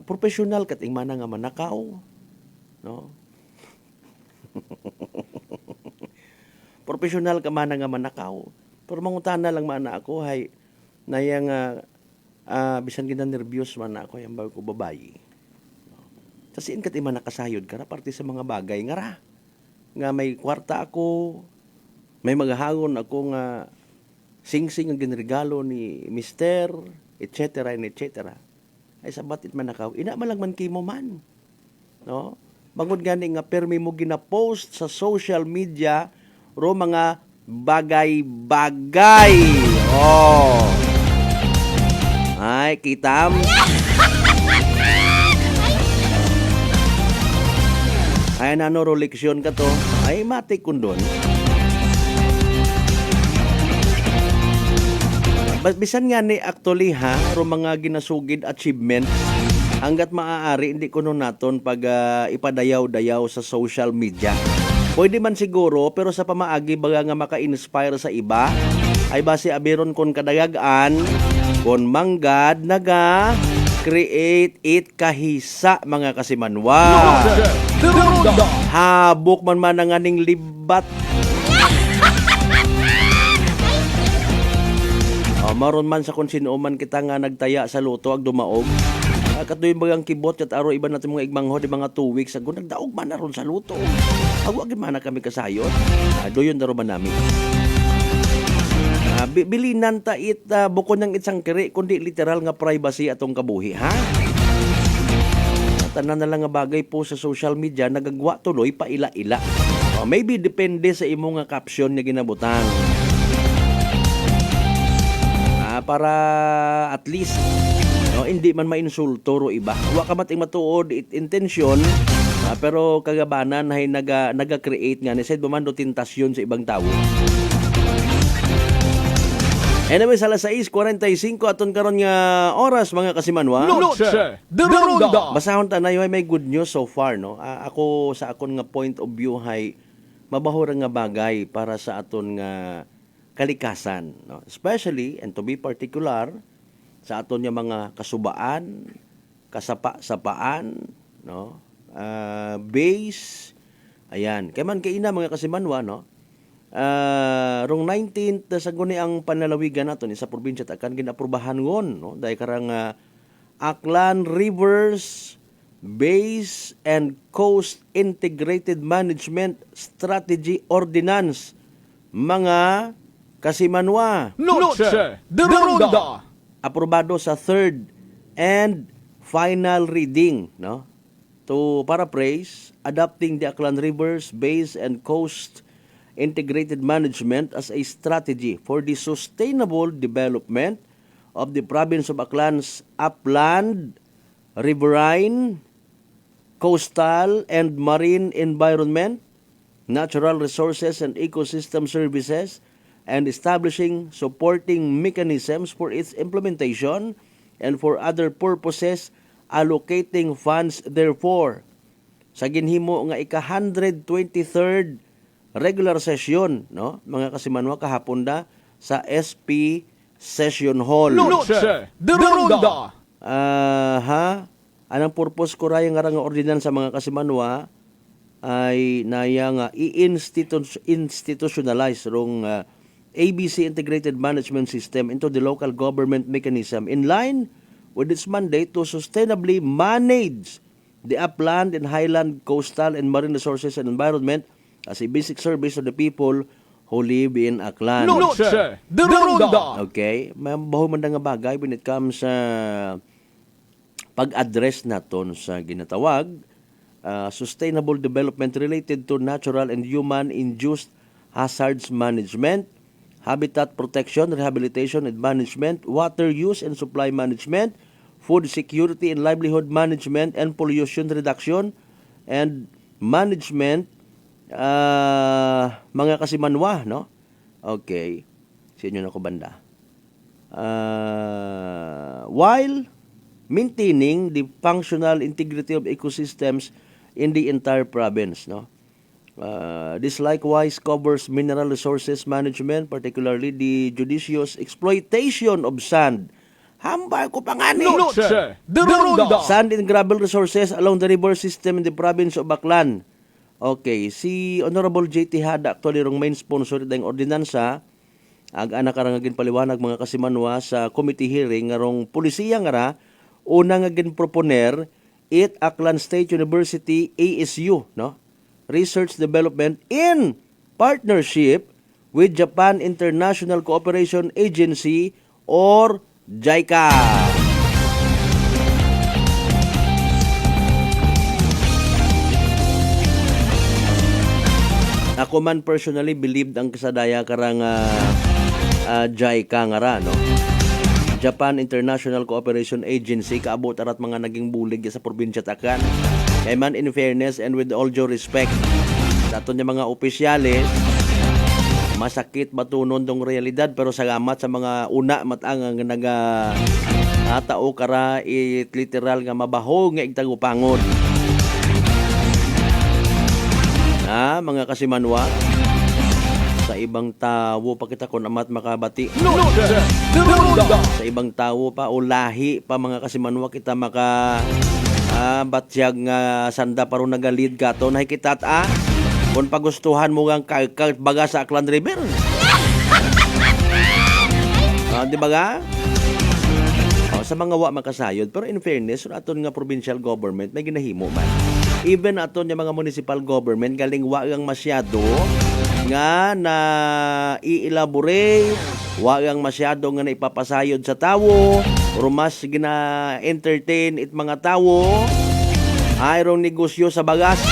Professional kat ingmana nga manakaw. No? Professional ka man nga manakaw. Pero mangutana lang mana ako hay nayang bisan gina nervyos man ako yung bago ko babayi. Tasiin kat ima nakasayod ka na parte sa mga bagay nga ra. Nga may kwarta ako, may maghahagon ako nga sing-sing ang ginregalo ni mister, etc. and etc. Ay sabatit man nakaw, ina man lang man kimo man. No? Bangod gani nga permi mo gina-post sa social media ro mga bagay-bagay. Oh. Ay, kitam. Ay nano leksyon ka to, ay matik kundon. Bisan nga ni actually ha, ro mga ginasugid achievement, hanggat maaari hindi kuno naton pag ipadayaw-dayaw sa social media. Pwede man siguro, pero sa pamaagi baga nga maka-inspire sa iba, ay base abiron kon kadagagan, kon manggad naga create it kahisa mga kasimanwa. Habok man man ang aning libat. Maron man sa kung sino man kita nga nagtaya sa luto ag dumaog. Katoy bagang kibot kat aro iba natin mga igmangho di mga 2 weeks ago nagdaog man na ron sa luto. Agwa agad man na kami kasayot. Doyon na ro man namin. Bilinan ta it bukod ng itsang kiri kundi literal nga privacy atong kabuhi ha. Tanan na lang nga bagay po sa social media nagagwa tuloy pa ila-ila. Maybe depende sa imo nga caption nga ginabutang. para at least no, hindi man mainsulto ro iba. Wa ka mating matuod intensyon, pero kagabanan hay naga-create nga ni said bumando tentasyon sa ibang tawo. Anyway, sa alas 6:45 aton karon nga oras mga kasimanwa.
Noche de Ronda.
Basahon ta na may good news so far no. Ako sa akon nga point of view hay mabahura nga bagay para sa aton nga kalikasan no. Especially and to be particular sa aton nga mga kasubaan, kasapa-sapaan no. Base ayan. Kay man kay ina mga kasimanwa no. Rong 19th sa guni ang panlalawigan nato ni sa probinsya takan ginaprubahan ngon no dahil karang Aklan Rivers Base and Coast Integrated Management Strategy Ordinance mga kasimanwa.
Noche de Ronda.
Aprobado sa third and final reading no. To paraphrase, adopting the Aklan Rivers Base and Coast Integrated Management as a strategy for the sustainable development of the province of Aklan's upland, riverine, coastal, and marine environment, natural resources and ecosystem services, and establishing supporting mechanisms for its implementation and for other purposes, allocating funds therefore. Sa ginhimo nga ika-123rd regular session no mga kasimanwa kahapon da sa SP Session Hall.
Noche de Ronda.
Anang purpose ko raya nga ordinance sa mga kasimanwa ay naya nga institutionalize rong ABC Integrated Management System into the local government mechanism in line with its mandate to sustainably manage the upland and highland, coastal and marine resources and environment as a basic service to the people who live in Aklan.
Noche de Ronda.
Okay, mabaho man nga bagay when it comes sa pag-address naton sa ginatawag sustainable development related to natural and human-induced hazards management, habitat protection, rehabilitation and management, water use and supply management, food security and livelihood management, and pollution reduction and management. Mga kasimanwa no. Okay, sa inyo na ko banda. While maintaining the functional integrity of ecosystems in the entire province no. This likewise covers mineral resources management, particularly the judicious exploitation of sand. Hambal ko pangani.
Noche de Ronda.
Sand and gravel resources along the river system in the province of Aklan. Okay, si Honorable JT Hada actually rong main sponsor ng ordinansa ag-ana karangagin paliwanag mga kasimanwa sa committee hearing nga rong pulisiya nga ra una nga ginproponer it Aklan State University ASU no research development in partnership with Japan International Cooperation Agency or JICA. Ako man personally believed ang kasadaya karang JICA nga ra no. Japan International Cooperation Agency kaabot arat mga naging bulig sa probinsya Takan. Kay man in fairness and with all due respect sa aton mga opisyales masakit matunon dong realidad pero salamat sa mga una matang nga tao kara literal nga mabaho nga igtagupangon. Mga kasimanwa sa ibang tawo pa kita kun amat makabati sa ibang tawo pa o lahi pa mga kasimanwa kita maka batyag nga sanda paro nagalid kato na kitat kung pagustuhan mo ang baga sa Aklan River di ba ga sa mga wa makasayod pero in fairness aton nga provincial government may ginahimo man. Even aton yung mga municipal government galing wagang masyado nga na i-elaborate, wagang masyado nga na ipapasayod sa tawo, o mas gina-entertain it mga tawo, ayrong negosyo sa bagas.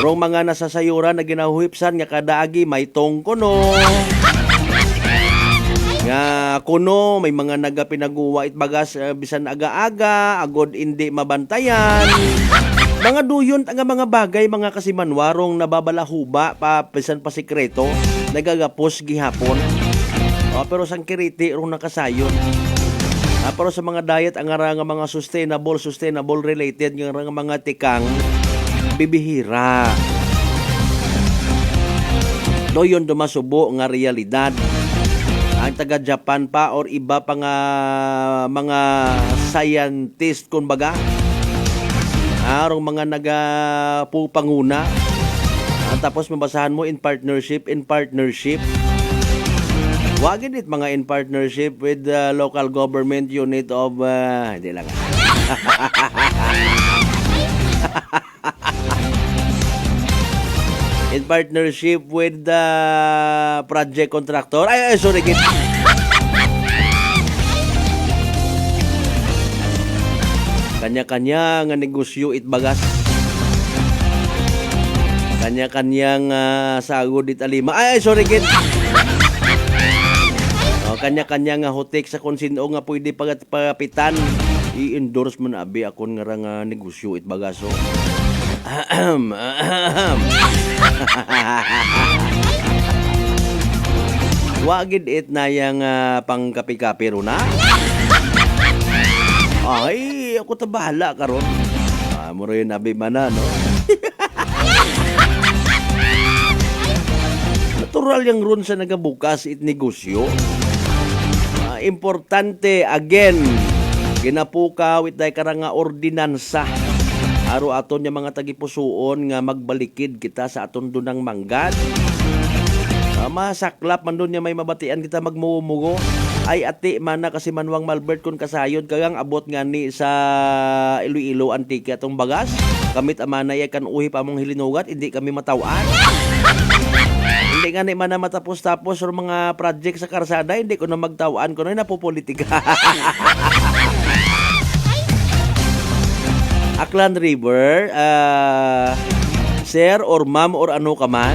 Rong mga nasasayuran na ginahuhipsan nga kadaagi may tongko no. Nga kuno may mga nagapinaguwa itbagas bisan aga-aga, agod hindi mabantayan. Mga duyon nga mga bagay mga kasimanwarong nababalahuba pa bisan pa sikreto, nagagapos gihapon. Pero sang kiriti rong nakasayon. Pero sa mga diet ang nga mga sustainable related nga mga tikang bibihira. Doyon dumasubo nga realidad. Ang taga Japan pa or iba pa nga mga scientist kumbaga. Arong mga nagapupanguna. Tapos mabasahan mo in partnership. Wagin it mga in partnership with the local government unit of hindi lang. In partnership with the project contractor. Sorry kid. Kanya-kanya nga negosyo itbagas. Kanya-kanyang sagod italima. Sorry kid. Kanya-kanya nga hotek sa kung sino nga pwede pagapitan. I-endorse man abi akon nga nga negosyo itbagas. Wagid it na yung pangkapi-kapi ro na. Ay, ako tabahala karon. Muro yun abi mana, no? Natural yung ron sa nagabukas it negosyo. Importante, again, ginapukaw itay karanga ordinansa. Aro aton yung mga tagipusuon nga magbalikid kita sa aton dunang manggad. Masaklap man doon niya may mabatian kita magmumugo. Ay ati man na kasi manwang Malbert kun kasayod kagang abot nga ni sa Iloilo Antique atong bagas. Kamit amanay kan uhi pa mong hilinugat, hindi kami matawan. Hindi nga ni man na matapos-tapos or mga project sa karsada, hindi ko na magtawaan ko na napopolitika. Aklan River, sir or ma'am or ano ka man.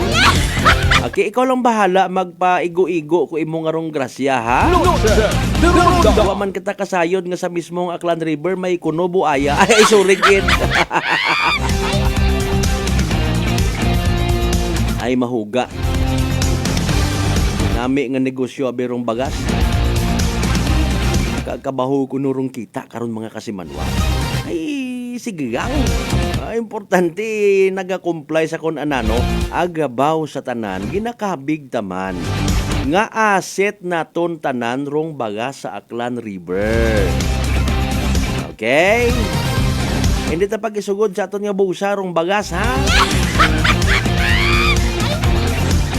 Okay, ikaw lang bahala magpaigo-igo ko imo nga rong grasya, ha? Dawa man kita kasayod nga sa mismong Aklan River may kuno buaya. Ay, sorry kid. Ay, mahuga. Nami nga negosyo abirong bagas. Kakabaho ko nurong kita karon mga kasimanwa. Ay, sige gang. Importante naga-comply sa kon anano agabaw sa tanan ginakabig taman nga asset naton tanan rong bagas sa Aklan River. Okay? Hindi ta pag-isugod sa aton nga busa rong bagas, ha?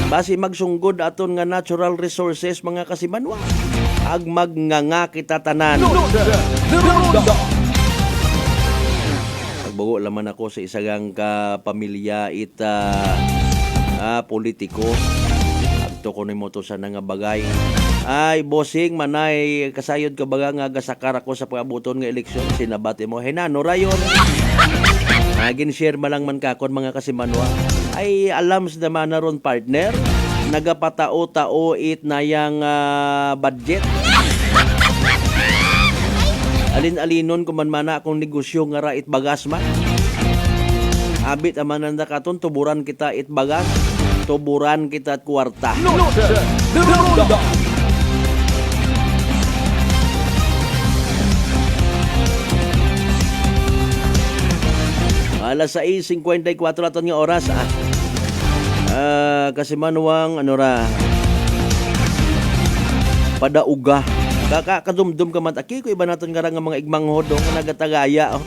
Basi magsunggod aton nga natural resources mga kasimanwa. Ag magnganga kita tanan. Bugo laman ako sa isagang kapamilya politiko. Agto ko ni mo to sa nga bagay. Ay, bossing, manay, kasayod ka baga nga gasakar ako sa pag-abuton nga eleksyon. Sinabati mo, hinano rayon. Gin-share malang man kakon mga kasimanwa. Ay, alam sa naman na ron partner, nagapatao-tao it na yung budget. Alin-alinon kumanmana akong negosyo nga ra itbagas man. Abit amanan na katon, tuburan kita itbagas, tuburan kita at kwarta. Alas 6:54 aton nga oras. Kasi manuwang ano ra padauga. Kakadumdum ka man aki ko iba naton nga mga igmang hodong nga nagatagaya.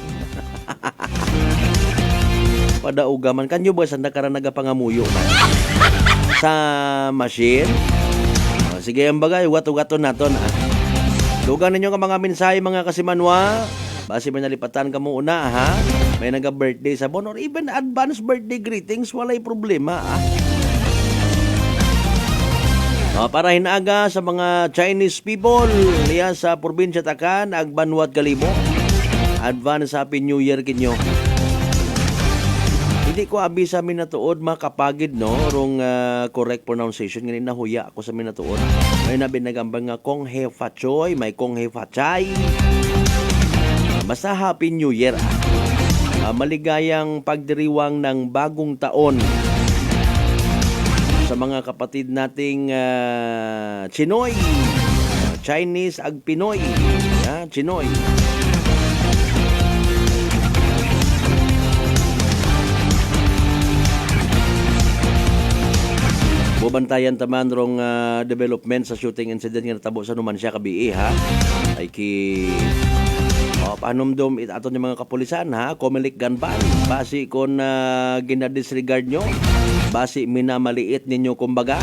Padauga man kanyo ba sanda karan nagapangamuyo man sa machine. Sige ang bagay wato-gato naton. Dugan ninyo ka mga mensahe mga kasimanwa. Basi may nalipatan ka mo una, ha? May naga-birthday sa bon or even advance birthday greetings, walay problema, ha? Para hinaga sa mga Chinese people niya sa probinsya Takan, Agbanwat Kalimo, advance Happy New Year kinyo. Hindi ko abi sa minatuod makapagid no rong correct pronunciation ngani nahuya ako sa minatuod. May nabinagambang nga Kong He Fa Choy, may Kong He Fa Chay. Basta Happy New Year. Maligayang pagdiriwang ng bagong taon sa mga kapatid nating Chinoy, Chinese ag Pinoy, Chinoy. Bubantayan taman rong development sa shooting incident nga natabo sa Numancia Kabii ha. Ay ki panomdom aton yung mga kapulisan ha, Comelec Ganban. Basi kon ginadisregard nyo, basi minamaliit ninyo kumbaga.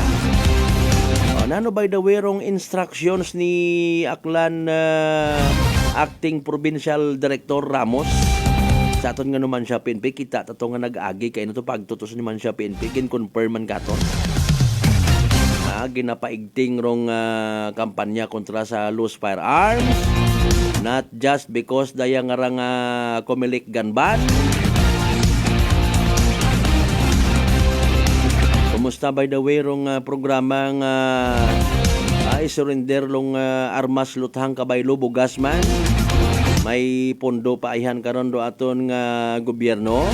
Nano by the way rong instructions ni Aklan Acting Provincial Director Ramos sa aton nga Numancia PNP, kita tato nga nag-agi kay no to pagtutos ni Numancia PNP kin confirm man katon. Ginapaigting rong kampanya kontra sa loose firearms, not just because dayang ngarang Comelec Ganban. Kumusta by the way rong programa nga surrender long armas luthang kabaylo bugasman, may pondo paayhan karon do aton nga gobyerno.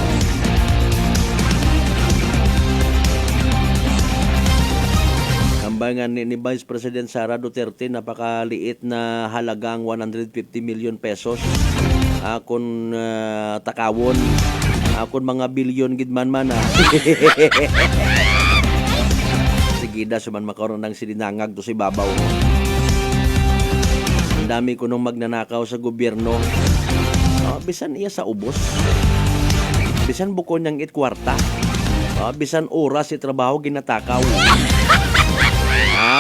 Kambangan ni Vice President Sara Duterte, napakaliit na halagang 150 million pesos. Akon takawon, akon mga bilyon gidman man Sige da suman makaroon ng silinangag to si babaw. Ang dami ko nung magnanakaw sa gobyerno. Bisan iya sa ubos. Bisan bukon niyang itkwarta. Bisan oras si trabaho ginatakaw.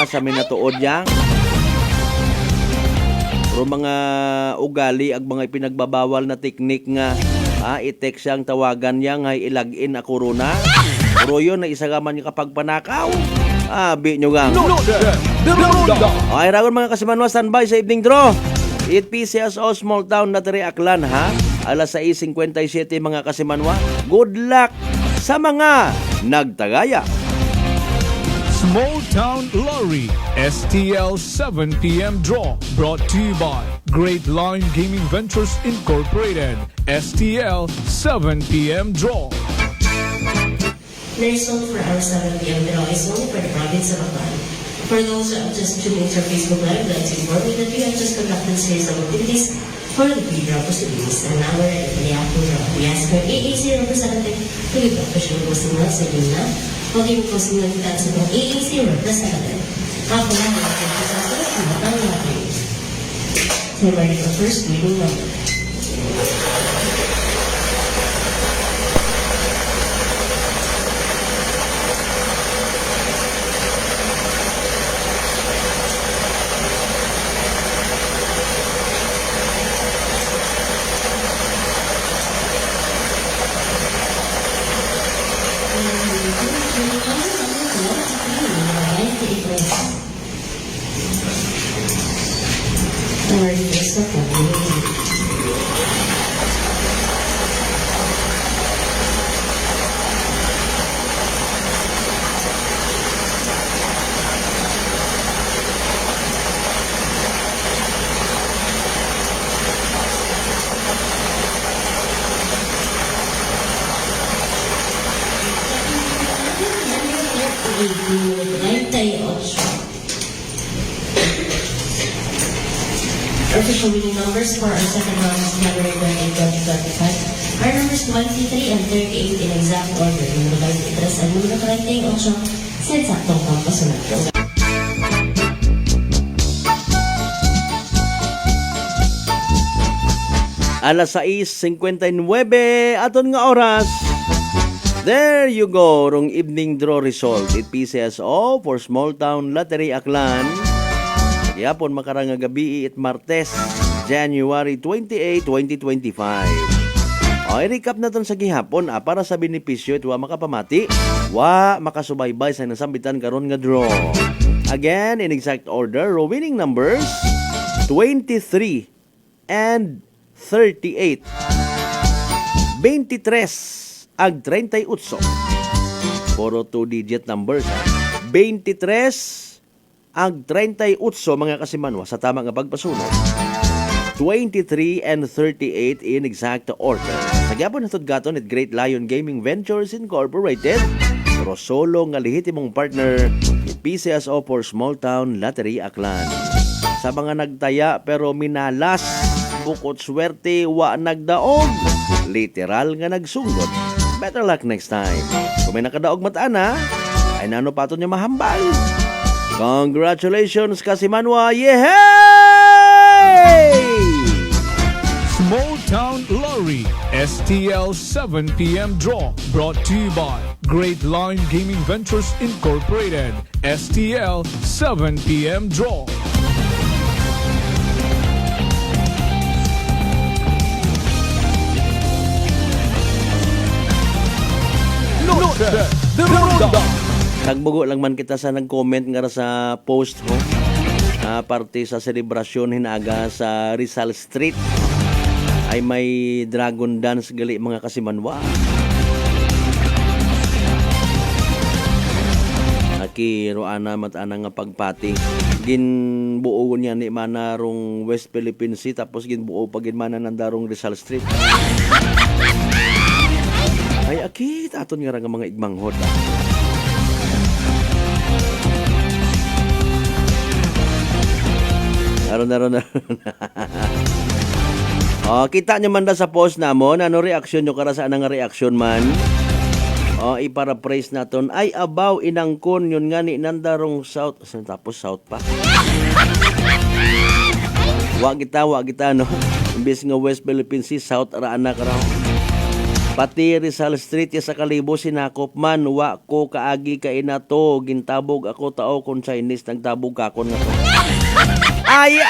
Sa minatuod yang pero mga ugali ag mga pinagbabawal na teknik nga i-text siyang tawagan yang ay ilagin a corona pero yun na isagaman niya kapag panakaw abi nyo gang ay ragon mga kasimanwa, standby sa evening draw. It PCSO Small Town Lottery Aklan ha, alas 6:57 mga kasimanwa. Good luck sa mga nagtagaya.
Small Town Lottery STL 7 p.m. draw brought to you by Great Line Gaming Ventures Incorporated. STL 7 p.m. draw.
Next one for our 7 p.m. draw is only for the province of Aklan. For those who have just tuned into our Facebook Live, I'd like to inform you that we have just conducted a series of activities for the pre-draw proceedings, and now we're ready for the actual draw. We ask our AAC representative to give the official posting notes sa Luna. While giving posting notes sa itong AAC representative. Ako na ang representative ng Batang Lottery. So we're ready for first reading number. Official winning numbers for our second round of January 2025 are numbers 23 and 38 in exact order. Yung mga itras ang mga nakarantay option sa eksaktong pampasunod.
Alas 6:59 aton nga oras. There you go, rong evening draw result. It PCSO for Small Town Lottery Aklan. Yapon makarang nga gabi it Martes, January 28, 2025. I-recap natin sa gihapon para sa benepisyo ito makapamati, makasubaybay sa nasambitan karon nga draw. Again, in exact order, winning numbers 23 and 38. 23 ag 38. Puro 2-digit numbers. 23 ag 38 mga kasimanwa sa tama nga pagpasunod. 23 and 38 in exact order. Sa gyapon natod gaton at Great Lion Gaming Ventures Incorporated, pero solo nga lehitimong partner ni PCSO for Small Town Lottery Aklan. Sa mga nagtaya pero minalas, bukod swerte wa nagdaog, literal nga nagsugod. Better luck next time. Kung may nakadaog matana, ay nano pato niya mahambal. Congratulations Kasimanwa! Yehey!
Small Town Lottery STL 7 p.m. draw brought to you by Great Line Gaming Ventures Incorporated. STL 7 p.m. draw.
The Ronda. Tagbugo lang man kita sa nag-comment nga sa post ho. Parte sa selebrasyon hinaga sa Rizal Street ay may dragon dance gali mga kasimanwa. Aki roana matana nga pagpati. Ginbuo niya ni mana rong West Philippine Sea tapos ginbuo pa gin mana nandarong Rizal Street. Ay akit aton nga nga mga igmanghod. Naron. Kita nyo man da sa post namon, ano reaksyon nyo kara saan nga reaksyon man? Iparaphrase naton, ay abaw inangkon yun nga ni nandarong south, tapos south pa. Wag kita no. Imbes nga West Philippine Sea, South Arana ka raw. Pati Rizal Street sa Kalibo sinakop man, wa ko kaagi ka inato, gintabog ako tao kon Chinese, nagtabog ka kon nga to. Ay!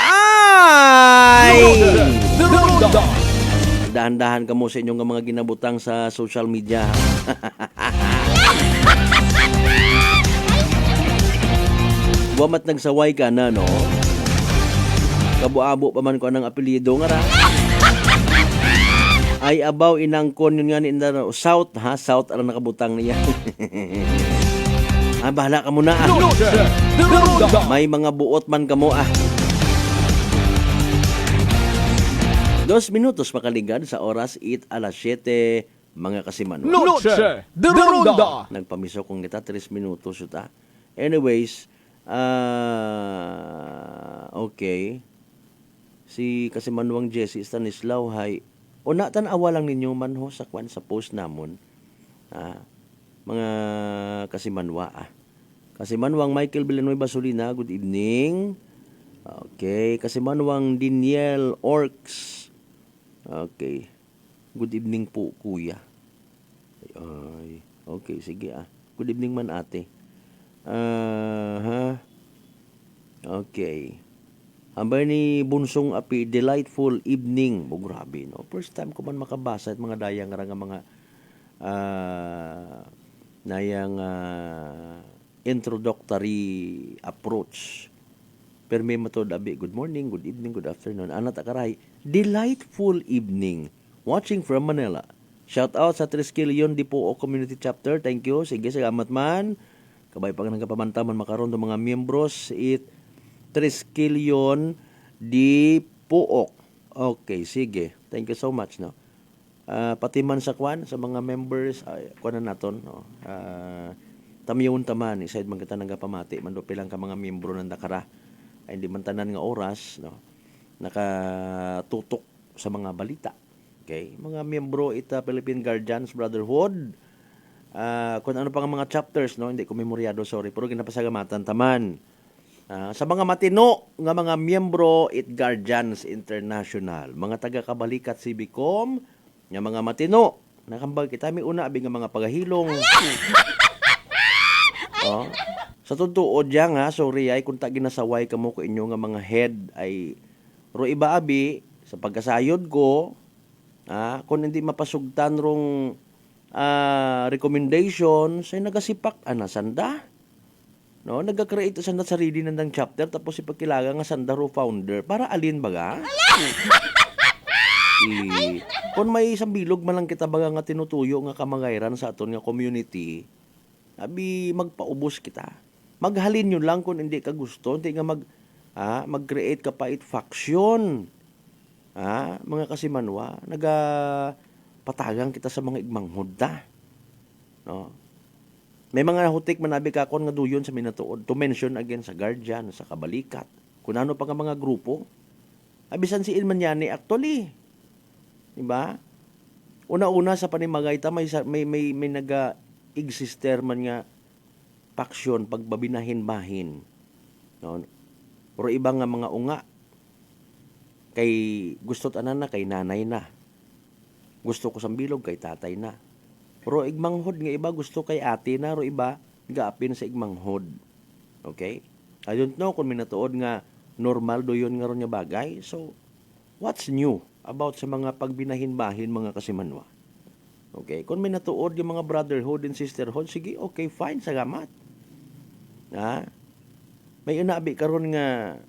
Dahan-dahan ka mo sa inyong mga ginabutang sa social media. Buwamat nagsaway ka na, no? Kabuabo pa man ko anang apelyido nga ra. Ay abaw inangkon yun nga ni South, ha? South ang nakabutang niya. Bahala ka muna, May mga buot man ka mo, 2 minutos makaligad sa oras 8:07 mga kasimanwa.
Noche de Ronda.
Nagpamiso kong kita 3 minutos yuta. Anyways, okay. Si Kasimanwang Jesse Stanislaw hay una tan-awa lang ninyo man ho sa kwan sa post namon. Mga Kasimanwa. Kasimanwang Michael Villanueva Solina, good evening. Okay, Kasimanwang Daniel Orks. Okay. Good evening po, kuya. Ay, okay, sige Good evening man, ate. Okay. Ambay ni Bunsong Api, delightful evening. Grabe, no? First time ko man makabasa at mga dayang nga mga introductory approach. Pero may matod abi, good morning, good evening, good afternoon. Ana takaray, delightful evening. Watching from Manila. Shout out sa Triskelion Dipuo Community Chapter. Thank you. Sige, salamat man. Kabay pag nagkapamantaman makaroon ng mga miyembros it Triskelion Dipuo. Okay, sige. Thank you so much, no. Pati man sa kwan sa mga members kuan na naton, no. Tamyon taman side man kita nagapamati man do pilang ka mga miyembro ng Dakara. Ay hindi man tanan nga oras, no, nakatutok sa mga balita. Okay, mga miyembro ita Philippine Guardians Brotherhood. Kung ano pa nga mga chapters, no, hindi ko memoryado, sorry, pero ginapasagamatan taman. Sa mga matino nga mga miyembro it Guardians International, mga taga-kabalikat CBCOM, nga mga matino, nakambag kita may una abi nga mga pagahilong. Sa totoo diyan sorry ay kung ta ginasaway kamo ko inyo nga mga head ay ro iba abi sa pagkasayod ko kung hindi mapasugtan rong recommendations ay nagasipak sanda, no, nagka-create sa sarili nandang chapter tapos ipagkilaga nga sanda ro founder para alin baga. kung may isang bilog man lang kita baga nga tinutuyo nga kamangayran sa aton nga community, abi magpaubos kita. Maghalin nyo lang kung hindi ka gusto, hindi nga mag-create ka pa faction. Mga kasimanwa, patagang kita sa mga igmanghod ta. No? May mga hutik manabi ka kon nga duyon sa minatuod to mention again sa guardian, sa kabalikat. Kung ano pa nga mga grupo. Abisan si Ilman yan actually. Diba? Una-una sa panimagay ta may naga-exister man nga paksyon pagbabinahin-bahin. No? Pero ibang nga mga unga kay gusto't anan na kay nanay na. Gusto ko sa bilog kay tatay na. Pero igmanghod nga iba gusto kay ate na, ro iba gaapin sa igmanghod. Okay? I don't know kung minatuod nga normal do yun nga ron nga bagay. So, what's new about sa mga pagbinahin-bahin mga kasimanwa? Okay? Kung minatuod yung mga brotherhood and sisterhood, sige, okay, fine, salamat. May inabi karon nga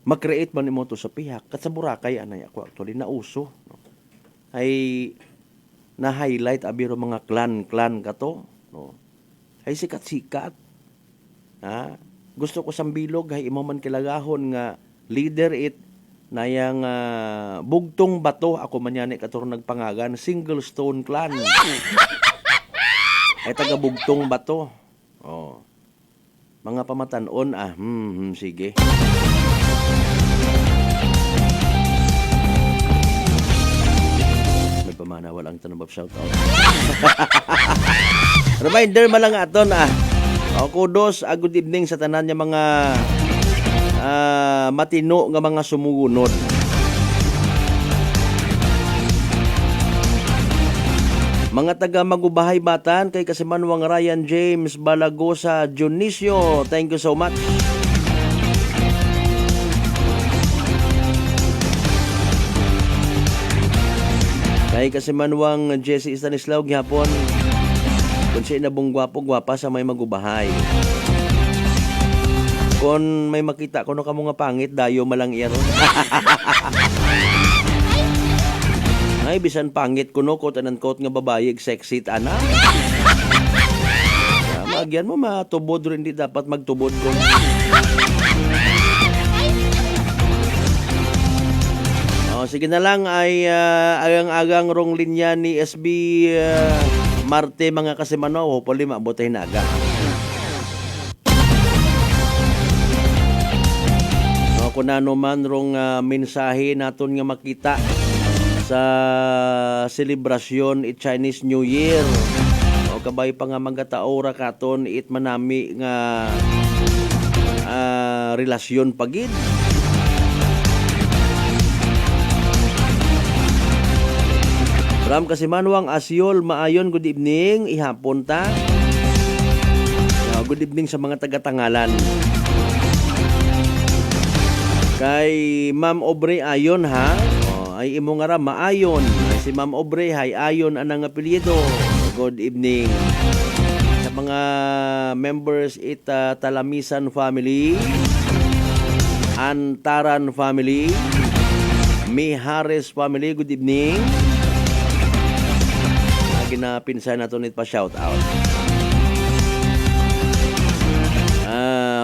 mag-create man imo to sa pihak. Kat sa Boracay, anay ako actually, nauso. No? Ay na-highlight abiro mga clan ka to. No? Ay sikat-sikat. Gusto ko sambilog, hay imo man kilagahon nga leader it na yang bugtong bato. Ako man yan katurong nagpangagan, Single Stone Clan. Ay taga bugtong bato. Oh. Mga pamatanon, sige. Pamana walang tanong shout out. Reminder malang aton kudos, good evening sa tanan niya mga matino nga mga sumugunod. Mga taga Magubahay Batan kay Kasimanwang Ryan James Balagosa Dionisio, thank you so much. Kay Kasimanwang Jesse Stanislaw gihapon kung siya nabong gwapa sa may Magubahay. Kung may makita ko no kamo nga pangit dayo malang iya ron. Ay bisan pangit ko no quote nga babae sexy ana. Magyan mo matubod rin, di dapat magtubod ko. Sige na lang ay agang-agang rong linya ni SB Marte mga kasimano. Hopefully maabutahin na aga. Kung ano man rong mensahe naton nga makita sa selebrasyon it Chinese New Year. Kabay pa nga magkataora katon it manami nga relasyon pagid. Ram Kasimanwang Asyol maayon, good evening, ihapon ta. Good evening sa mga taga-Tangalan. Kay Ma'am Obre ayon ha. Ay imo nga ra maayon. Si Ma'am Obre hay ayon anang apelyido. Good evening. Sa mga members it Talamisan family, Antaran family, Mihares family, good evening. Ginapinsan nato nit pa shout out.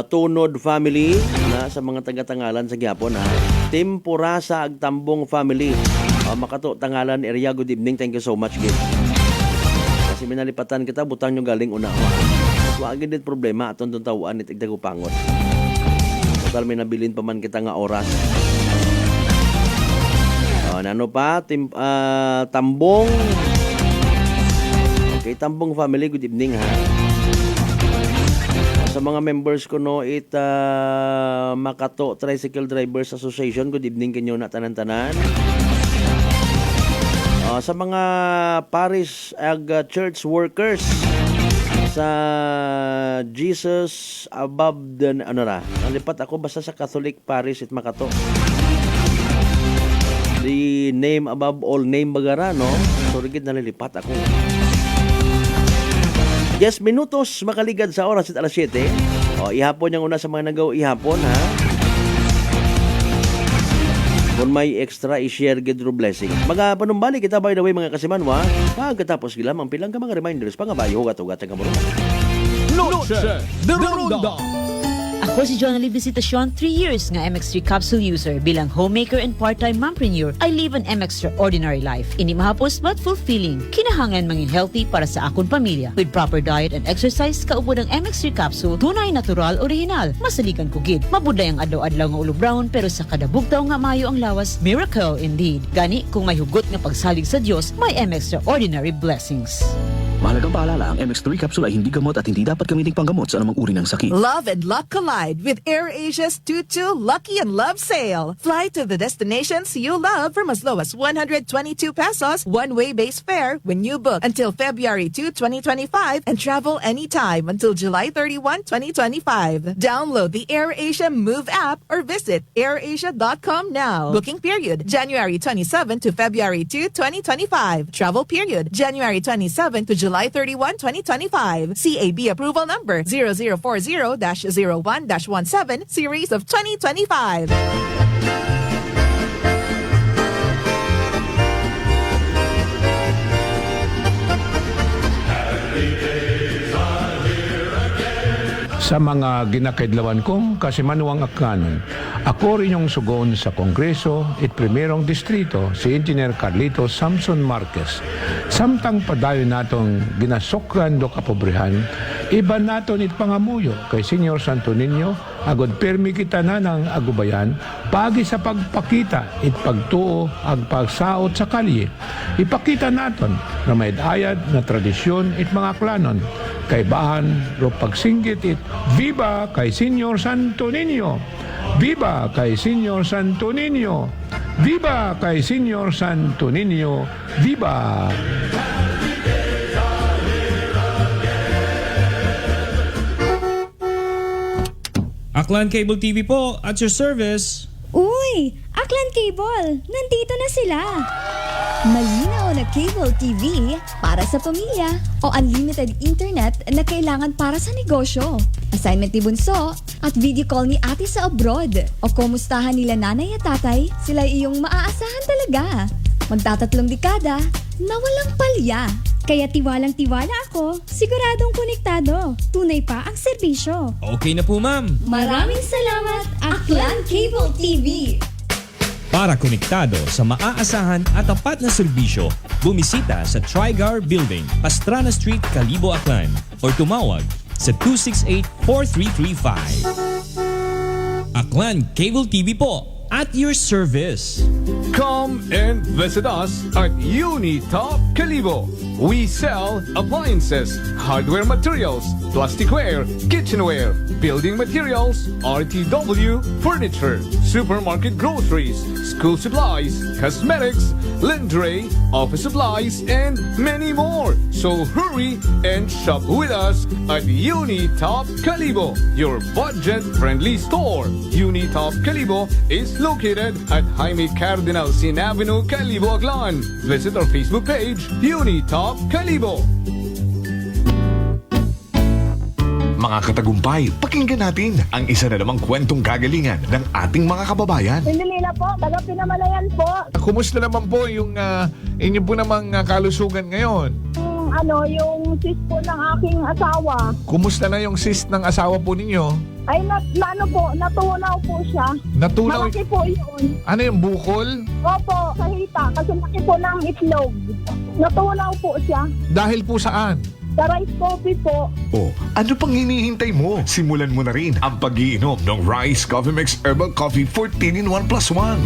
Tunod family na sa mga taga-Tangalan sa Gyapon ha. Team Purasa ag Tambong family. Makato Tangalan area, good evening. Thank you so much gid. Kasi minalipatan kita butang nyo galing una. Wa gid dit problema aton tong tawaan nit igdagupangot. Total may nabilin pa man kita nga oras. Nano pa team Tambong. Okay, Tambong family, good evening ha. Sa mga members ko no, it Makato Tricycle Drivers Association, good evening kanyo na tanan-tanan. Sa mga parish ag church workers sa Jesus Above the nalipat ako basta sa Catholic parish it Makato. The name above all name bagara no. So rigid nalilipat ako. 10 minutos makaligad sa oras at alas 7. Ihapon yung una sa mga nagaw ihapon ha. Kung may extra, i-share gid ro blessing. Mga panumbalik kita by the way mga kasimanwa, pagkatapos gila ang pilang ka mga reminders pangabayo ugat-ugat ang kamuro.
Noche de Ronda.
Ako si Jonalyn Visitasyon, 3 years nga MX3 capsule user. Bilang homemaker and part-time mompreneur, I live an extraordinary life. Ini mahapos but fulfilling. Kinahangan mangin healthy para sa akong pamilya. With proper diet and exercise, kaubod ang MX3 capsule, tunay, natural, original. Masaligan ko gid. Mabuday ang adlaw-adlaw nga ulo brown, pero sa kada bugtaw nga mayo ang lawas, miracle indeed. Gani, kung may hugot nga pagsalig sa Dios, may extraordinary blessings.
Mahalagang paalala, ang MX3 capsule ay hindi gamot at hindi dapat gamitin panggamot sa anumang uri ng sakit.
Love and luck collide with AirAsia's Tutu Lucky and Love Sale. Fly to the destinations you love from as low as 122 pesos one-way base fare when you book until February 2, 2025 and travel anytime until July 31, 2025. Download the AirAsia Move app or visit airasia.com now. Booking period January 27 to February 2, 2025. Travel period January 27 to July 31, 2025. CAB approval number 0040-01-17 series of 2025.
Sa mga ginakaidlawan kong kasimanwang akanon, ako rin yung sugon sa Kongreso at Primerong Distrito si Engineer Carlito Samson Marquez. Samtang padayo natong ginasokran do kapobrehan, iba naton it pangamuyo kay Senyor Santo Niño, agod permi kita na ng agubayan, pagi sa pagpakita it pagtuo ag pagsaot sa kalye. Ipakita naton na may ayad na tradisyon it mga klanon, kay bahan ro pagsinggit it, Viva kay Senyor Santo Niño! Viva kay Senyor Santo Niño! Viva kay Senyor Santo Niño! Viva!
Aklan Cable TV po, at your service.
Uy! Aklan Cable! Nandito na sila! Malinaw na cable TV para sa pamilya o unlimited internet na kailangan para sa negosyo. Assignment ni Bunso at video call ni ate sa abroad. O kumustahan nila nanay at tatay, sila iyong maaasahan talaga. Magtatatlong dekada na walang palya. Kaya tiwalang-tiwala ako, siguradong konektado. Tunay pa ang serbisyo.
Okay na po, ma'am.
Maraming salamat, Aklan Cable TV!
Para konektado sa maaasahan at tapat na serbisyo, bumisita sa Trigar Building, Pastrana Street, Calibo, Aklan or tumawag sa 268-4335. Aklan Cable TV po, at your service.
Come and visit us at Unitop Calibo. We sell appliances, hardware materials, plasticware, kitchenware, building materials, RTW, furniture, supermarket groceries, school supplies, cosmetics, lingerie, office supplies, and many more. So hurry and shop with us at Unitop Calibo, your budget-friendly store. Unitop Calibo is located at Jaime Cardinal Sin Avenue, Calibo, Aklan. Visit our Facebook page, Unitop Calibo.
Mga katagumpay, pakinggan natin ang isa na namang kwentong kagalingan ng ating mga kababayan.
Pindalila po, taga Pinamalayan po.
Kumusta naman po yung inyo po namang kalusugan ngayon?
Yung sis po ng aking asawa.
Kumusta na yung cyst ng asawa po ninyo?
Ay, natunaw po siya.
Natunaw?
Malaki po yun.
Ano yung bukol?
Opo, sa hita. Kasi laki po ng itlog. Natunaw po siya.
Dahil po saan?
Sa rice coffee po.
Oh, ano pang hinihintay mo? Simulan mo na rin ang pag-iinom ng Rice Coffee Mix Herbal Coffee 14-in-1+1.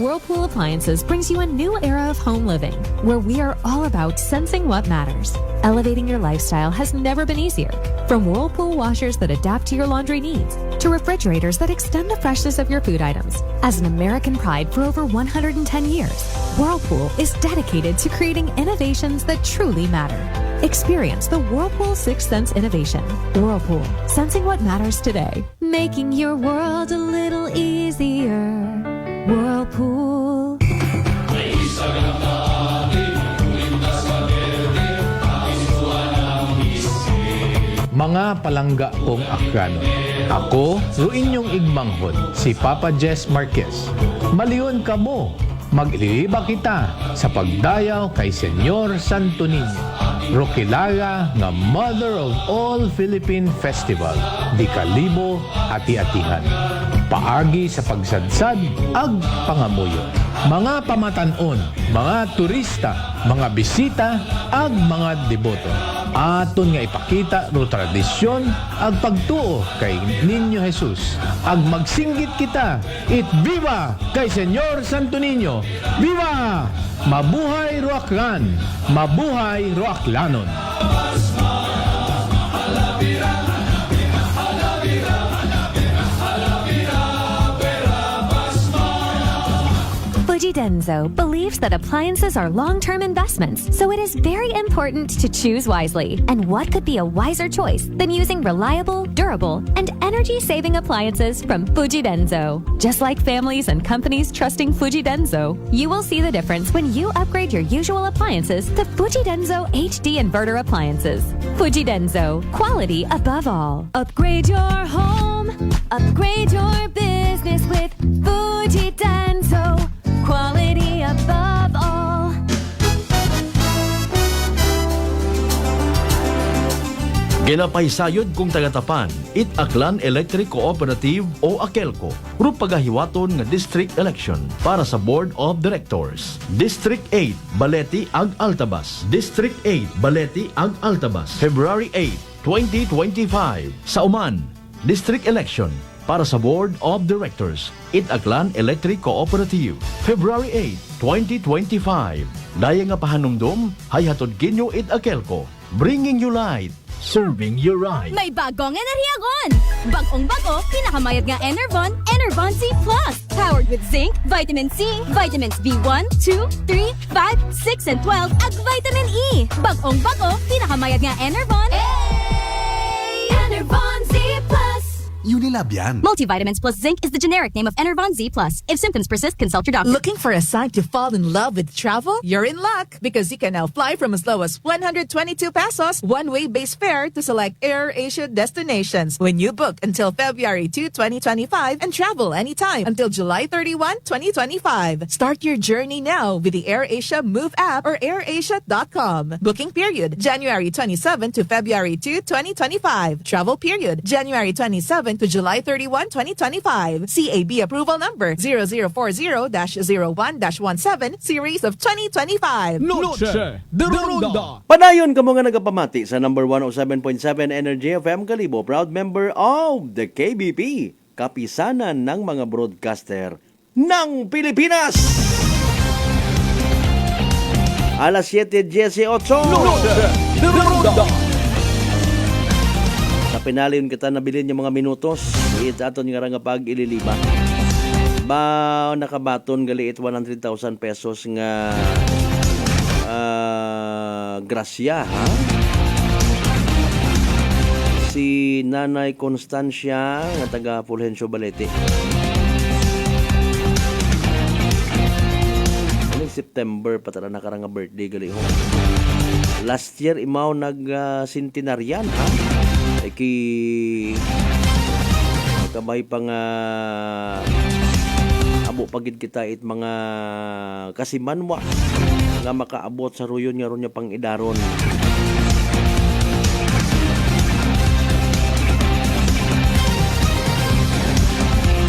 Whirlpool Appliances brings you a new era of home living, where we are all about sensing what matters. Elevating your lifestyle has never been easier. From Whirlpool washers that adapt to your laundry needs, to refrigerators that extend the freshness of your food items. As an American pride for over 110 years, Whirlpool is dedicated to creating innovations that truly matter. Experience the Whirlpool Sixth Sense innovation. Whirlpool, sensing what matters today. Making your world a little easier. Whirlpool.
mga palangga kong Afgano. Ako, ruinyong igmanghod, si Papa Jess Marquez. Maliyon ka mo, mag-iliba kita sa pagdayaw kay Senyor Santo Niño. Roquilaga nga Mother of all Philippine Festival, di kalibo ati-atihan. Paagi sa pagsadsad, ag pangamuyo. Mga pamatanon, mga turista, mga bisita, ag mga deboto. Aton nga ipakita ro tradisyon ag pagtuo kay Niño Jesus. Ag magsinggit kita, it viva kay Senyor Santo Niño. Viva! Mabuhay Roaklan! Mabuhay Roaklanon!
Fuji Denso believes that appliances are long-term investments, so it is very important to choose wisely. And what could be a wiser choice than using reliable, durable, and energy-saving appliances from Fuji Denso? Just like families and companies trusting Fuji Denso, you will see the difference when you upgrade your usual appliances to Fuji Denso HD inverter appliances. Fuji Denso, quality above all. Upgrade your home, upgrade your business with Fuji Denso. Quality above all.
Ginapaysayod kung tagatapan, It Aklan Electric Cooperative o AKELCO, ro pagahiwaton nga district election para sa Board of Directors. District 8, Baleti ag Altabas. District 8, Baleti ag Altabas. February 8, 2025. Sa Uman, district election para sa Board of Directors, It Aklan Electric Cooperative, February 8, 2025. Daya nga pahanumdum, hay hatod kinyo It Akelco, bringing you light, serving you right.
May bagong enerhiyagon! Bagong bago, pinakamayad nga Enervon, Enervon C+. Powered with zinc, vitamin C, vitamins B1, 2, 3, 5, 6, and 12, at vitamin E. Bagong bago, pinakamayad nga Enervon. Hey! Enervon C+.
Unilab yan.
Multivitamins plus zinc is the generic name of Enervon Z+. If symptoms persist, consult your doctor.
Looking for a sign to fall in love with travel? You're in luck because you can now fly from as low as 122 pesos one-way base fare to select AirAsia destinations when you book until February 2, 2025 and travel anytime until July 31, 2025. Start your journey now with the AirAsia Move app or airasia.com. Booking period January 27 to February 2, 2025. Travel period January 27 to July 31, 2025. CAB approval number 0040-01-17 series of 2025.
Noche de Ronda.
Padayon kamo nga nagapamati sa number 107.7 Energy FM Kalibo, proud member of the KBP, kapisanan ng mga broadcaster ng Pilipinas. Alas 7:18.
Noche de Ronda.
Pinalin kita nabilin yung mga minutos it aton nga nga pag ililiba ba nakabaton galiit 100,000 pesos nga grasya ha si Nanay Constancia nga taga Fulgencio Balete September patara na karang birthday gali ho last year imaw nag centenarian ha Iki kabay pang abo pagid kita it mga kasimanwa nga makaabot sa ruyon nga ron niya pang idaron.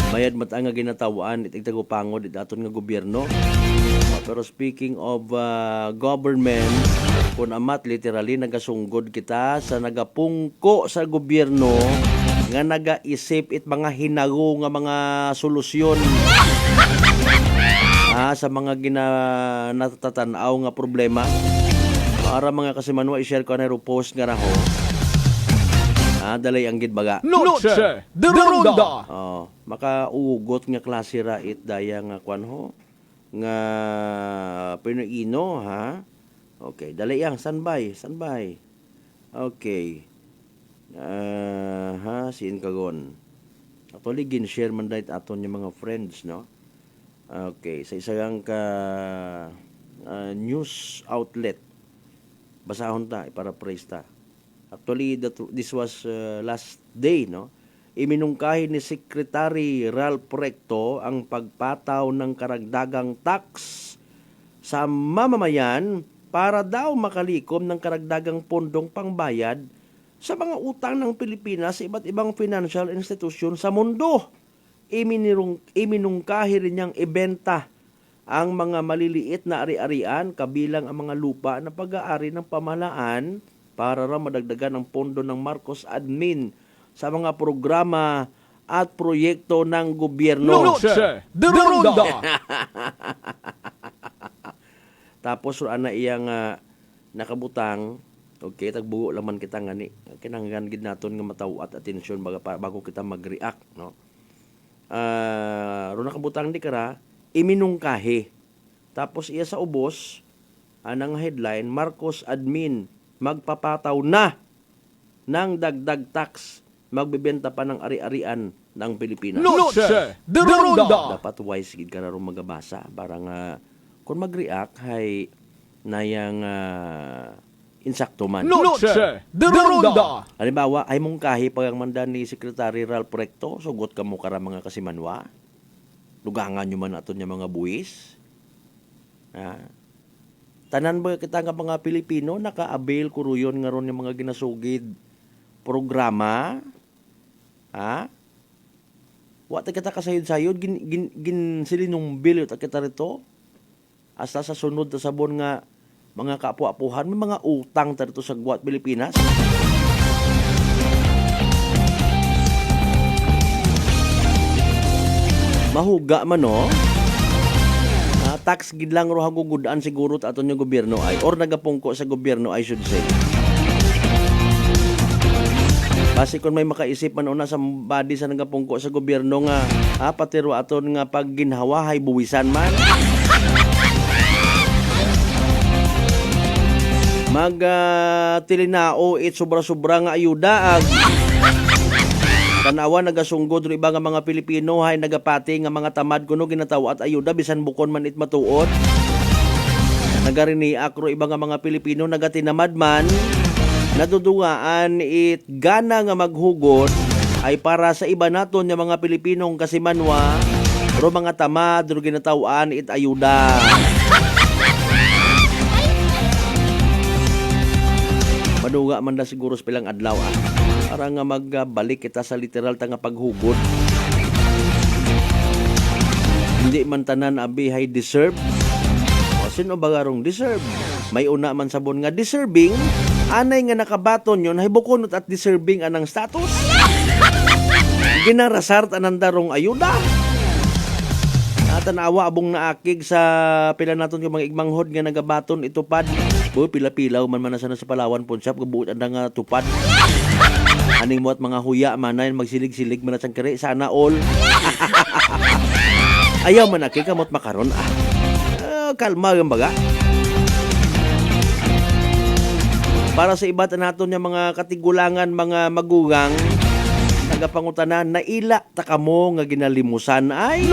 Bayad mata nga ginatawaan it tagupangod it aton nga gobyerno. Pero speaking of government, kung amat literally nagasunggod kita sa nagapungko sa gobyerno nga nagaisip it mga hinago nga mga solusyon sa mga natatanaw nga problema para mga kasimanwa i-share ko na post nga raho dalay ang gidbaga
Noche de Ronda.
makaugot nga klase ra it daya nga kwan ho nga Pinoino ha. Okay, dali yang standby. Okay. Siin kagon. Actually gin share man dahit aton yung mga friends no. Okay, sa isang ka news outlet. Basahon ta para praise ta. Actually, this was last day, no? Iminungkahi ni Secretary Ralph Recto ang pagpataw ng karagdagang tax sa mamamayan para daw makalikom ng karagdagang pondong pangbayad sa mga utang ng Pilipinas sa iba't ibang financial institution sa mundo. Iminungkahi rin niyang ibenta ang mga maliliit na ari-arian kabilang ang mga lupa na pag-aari ng pamahalaan para raw madagdagan ang pondo ng Marcos Admin sa mga programa at proyekto ng gobyerno. Tapos ana iyang nakabutang, okay, tagbuo laman kita ngani. Kinahanglan gid naton nga mataw at atensyon bago kita mag-react, no? Ro nakabutang di kara iminungkahi. Tapos iya sa ubos anang headline, Marcos Admin magpapataw na ng dagdag tax, magbebenta pa ng ari-arian ng Pilipinas. Dapat wise gid ka na ron magabasa para nga kung mag-react hay nayang insakto man. Halimbawa, ay mungkahi pag ang mandan ni Secretary Ralph Recto, sugot ka mo kara mga kasimanwa. Lugangan nyo man aton yung mga buwis. Tanan ba kita nga mga Pilipino, naka-avail kuruyon nga ron yung mga ginasugid programa? Wata kita kasayod-sayod, ginsilinong bill at kita rito. Hasta sa sunod na sabon nga mga kaapu-apuhan, may mga utang tarito sa Guat, Pilipinas. Mahuga man, no? Tax gid lang ro hagugudaan siguro aton yung gobyerno ay or nagapungko sa gobyerno I should say. Basi kung may makaisip man una sa body sa nagapungko sa gobyerno nga patiro aton nga pag ginhawa hay buwisan man. Tilinao it sobra-sobra nga ayuda tanawa nagasunggod ro iba nga mga Pilipino hay nagapati nga mga tamad kuno ginataw at ayuda bisan bukon man it matuod. Nagariniak ro iba nga mga Pilipino nagatinamad man nadudungaan it gana nga maghugot ay para sa iba naton nga mga Pilipinong kasimanwa ro mga tamad ro ginatawaan it ayuda. Maduga man da siguro sa pilang adlaw para nga magbalik kita sa literal ta nga paghugot. Hindi man tanan abi hay deserve. O sino ba garong deserve? May una man sabon nga deserving, anay nga nakabaton yon hay bukunot at deserving anang status. Ginarasart anang darong ayuda. Tanawa abong naakig sa pila naton yung mga igmanghod nga nagabaton itupad. Pila-pilaw man sa Palawan Ponsap gabuot ang nga tupad. Aning mo at mga huya man magsilig-silig man sa kare sana all. Ayaw man akig kamot makaron kalma yung baga. Para sa iba't naton yung mga katigulangan, mga magugang nagapangutanan na ila takamo nga ginalimusan ay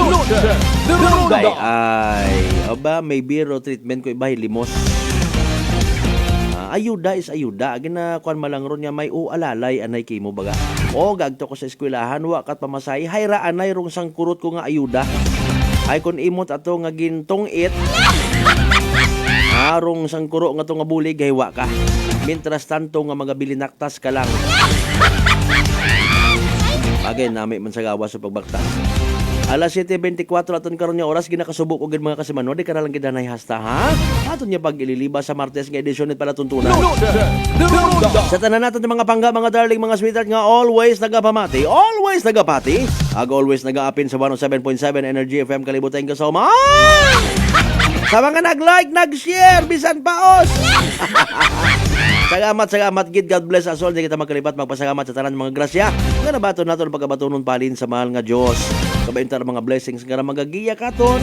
aba may biro treatment ko ibahay limos. Ayuda is ayuda agina kuan malangron nya may alalay anay kimo baga o gagto ko sa eskwelahan wa kat pamasahe hayra anay rong sangkurot ko nga ayuda ay kun imot ato nga gintong it arong sangkuro nga to nga bulig haywa ka mintras tanto nga magabilinaktas ka lang. Bagay nami man sa gawa sa pagbaktas. Alas 7:24 aton karon nga oras ginakasubok og mga kasimanwa di karalang gidanay hasta ha. Aton nya pag ililiba sa Martes nga edisyon nit pala tuntunan. Sa tanan naton mga pangga, mga darling, mga sweetheart nga always nagapamati, always nagapati, always nagaapin sa 107.7 Energy FM Kalibo. Thank you so much. Sa mga nag-like, nag-share, bisan paos. Salamat gid, God bless us all. Di kita magkalipat magpasalamat sa tanan mga grasya nga nabaton naton pagabatunon palin sa mahal nga Dios. Kabaintar mga blessings nga magagiya katon.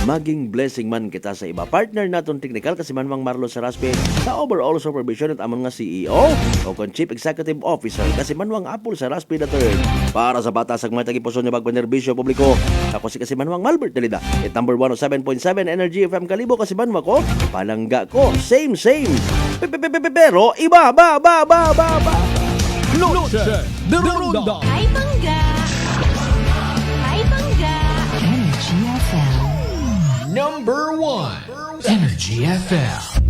Maging blessing man kita sa iba. Partner naton technical kasi Manwang Marlo Saraspe sa overall supervision at amon nga CEO o kon Chief Executive Officer kasi Manwang Apple Saraspe III. Para sa batasag mga tagipuson niya bagbenerbisyo publiko. Ako si kasi Manwang Malbert Dalida. At number 107.7 Energy FM Kalibo kasi Manwang ko. Palangga ko. Same. Pero iba, ba.
Noche de Ronda.
Hi, Bangga! Hi, Bangga!
Energy FM. Number 1. Energy FM.